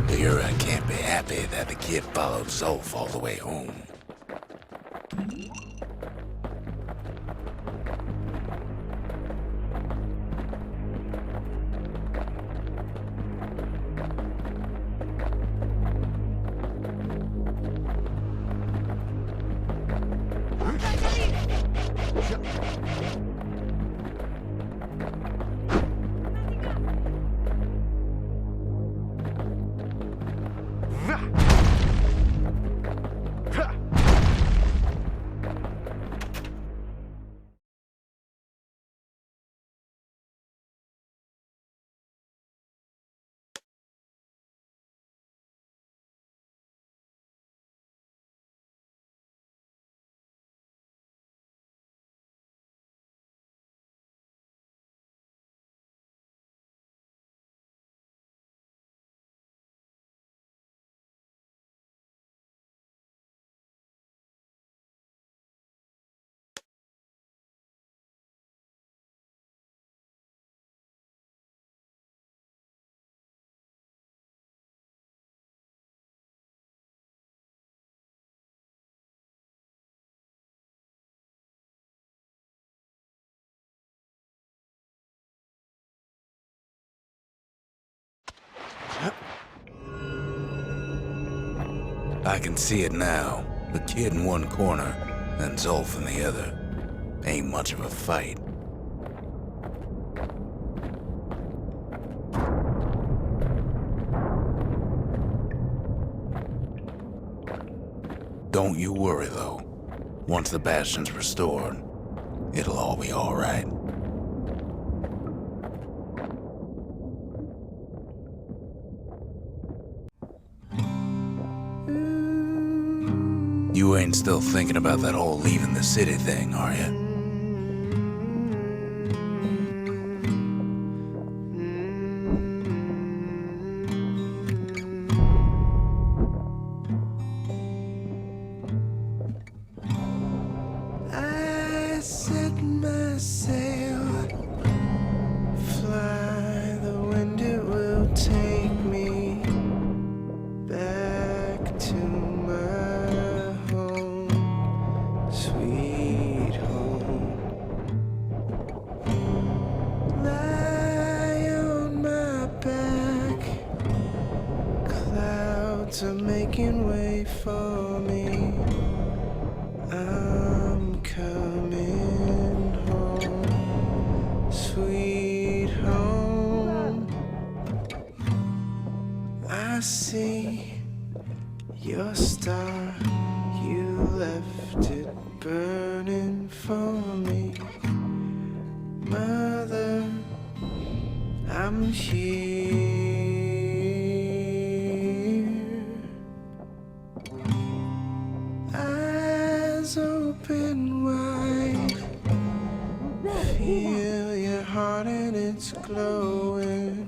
the Ura can't be happy that the kid followed Zolf all the way home. I can see it now. The kid in one corner, and Zolf in the other. Ain't much of a fight. Don't you worry, though. Once the Bastion's restored, it'll all be all right. You ain't still thinking about that whole leaving the city thing, are you? I set my sail, fly, the wind it will take me. clouds are making way for me. I'm coming home, sweet home. I see your star, you left it burning for me. Mother, I'm here. Eyes open wide, feel your heart and it's glowing.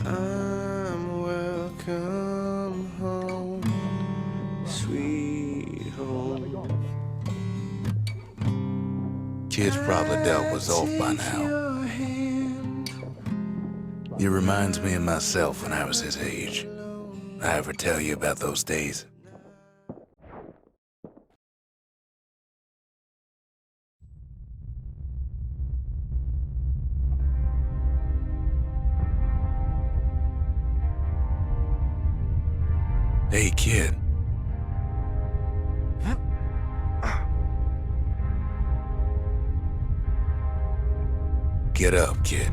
I'm welcome home, sweet home. Kid's probably dealt with Zolf by now. It reminds me of myself when I was his age. I ever tell you about those days? Hey, kid. Get up, kid.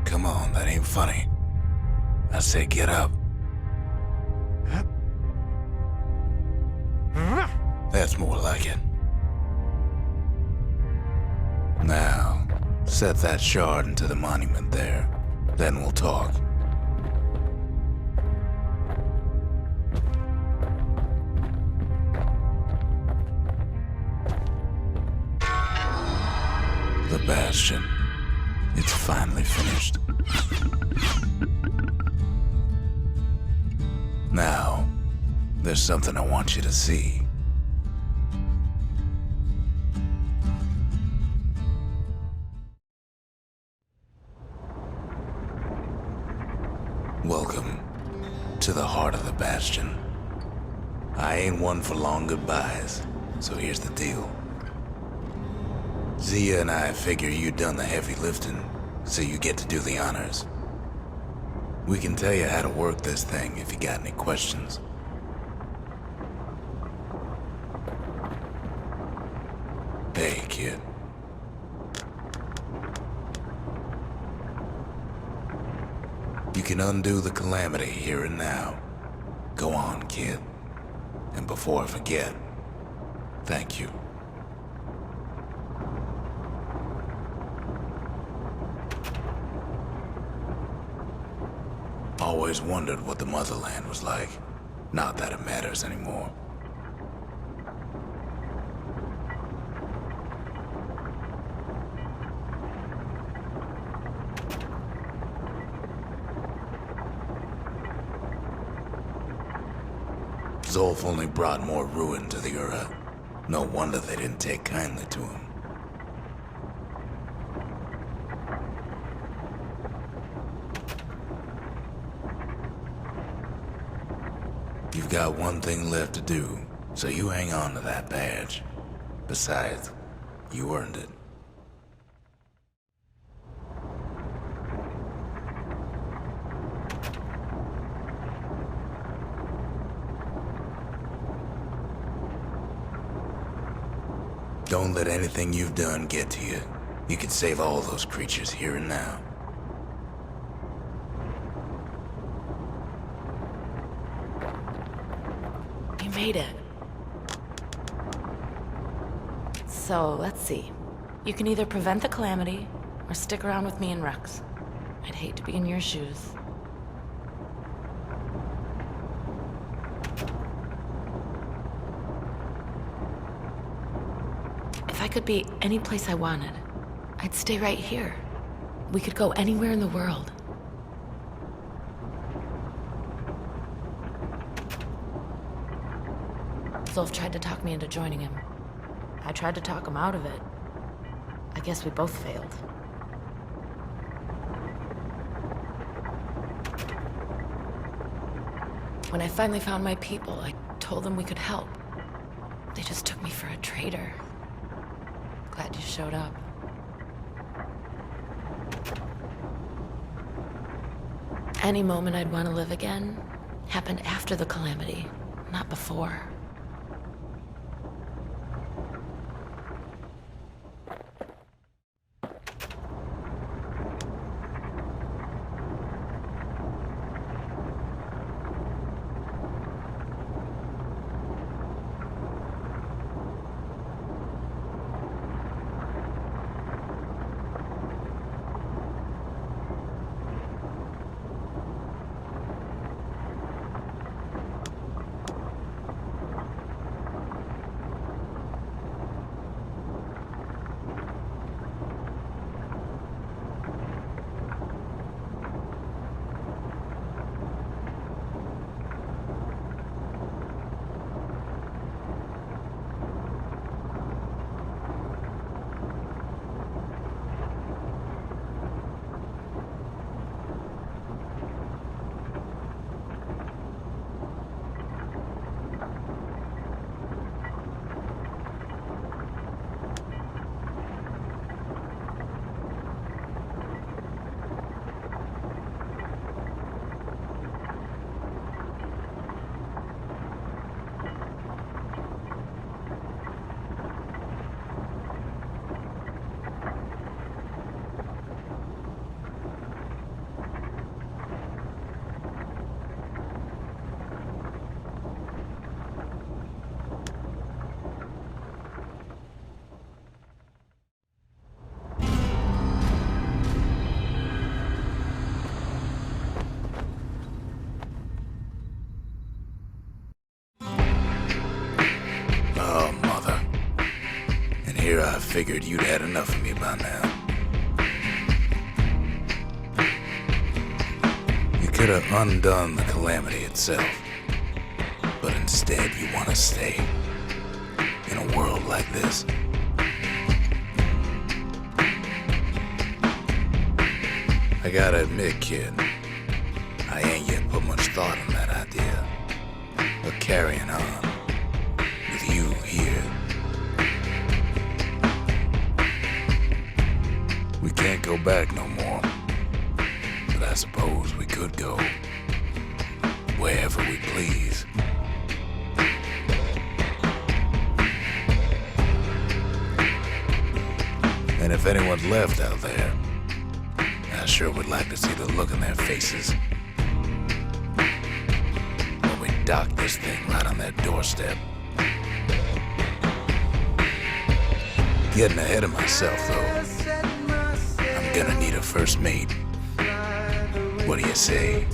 Come on, that ain't funny. I say get up. That's more like it. Now, set that shard into the monument there. Then we'll talk. The Bastion. It's finally finished. Now, there's something I want you to see. Welcome to the heart of the Bastion. I ain't one for long goodbyes, so here's the deal. Zia and I figure you done the heavy lifting, so you get to do the honors. We can tell you how to work this thing if you got any questions. Hey, kid. You can undo the calamity here and now. Go on, kid. And before I forget, thank you. Always wondered what the motherland was like. Not that it matters anymore. Zolf only brought more ruin to the Ura. No wonder they didn't take kindly to him. You've got one thing left to do, so you hang on to that badge. Besides, you earned it. Don't let anything you've done get to you. You can save all those creatures here and now. You made it. So, let's see. You can either prevent the calamity, or stick around with me and Rex. I'd hate to be in your shoes. If I could be any place I wanted, I'd stay right here. We could go anywhere in the world. Zolf tried to talk me into joining him. I tried to talk him out of it. I guess we both failed. When I finally found my people, I told them we could help. They just took me for a traitor. Glad you showed up. Any moment I'd want to live again happened after the calamity, not before. Oh, mother. And here I figured you'd had enough of me by now. You could have undone the calamity itself, but instead you want to stay in a world like this. I gotta admit, kid, I ain't yet put much thought in that idea of carrying on with you here. We can't go back no more, but I suppose we could go wherever we please. And if anyone's left out there, I sure would like to see the look in their faces when we dock this thing right on their doorstep. Getting ahead of myself, though. I'm gonna need a first mate. What do you say?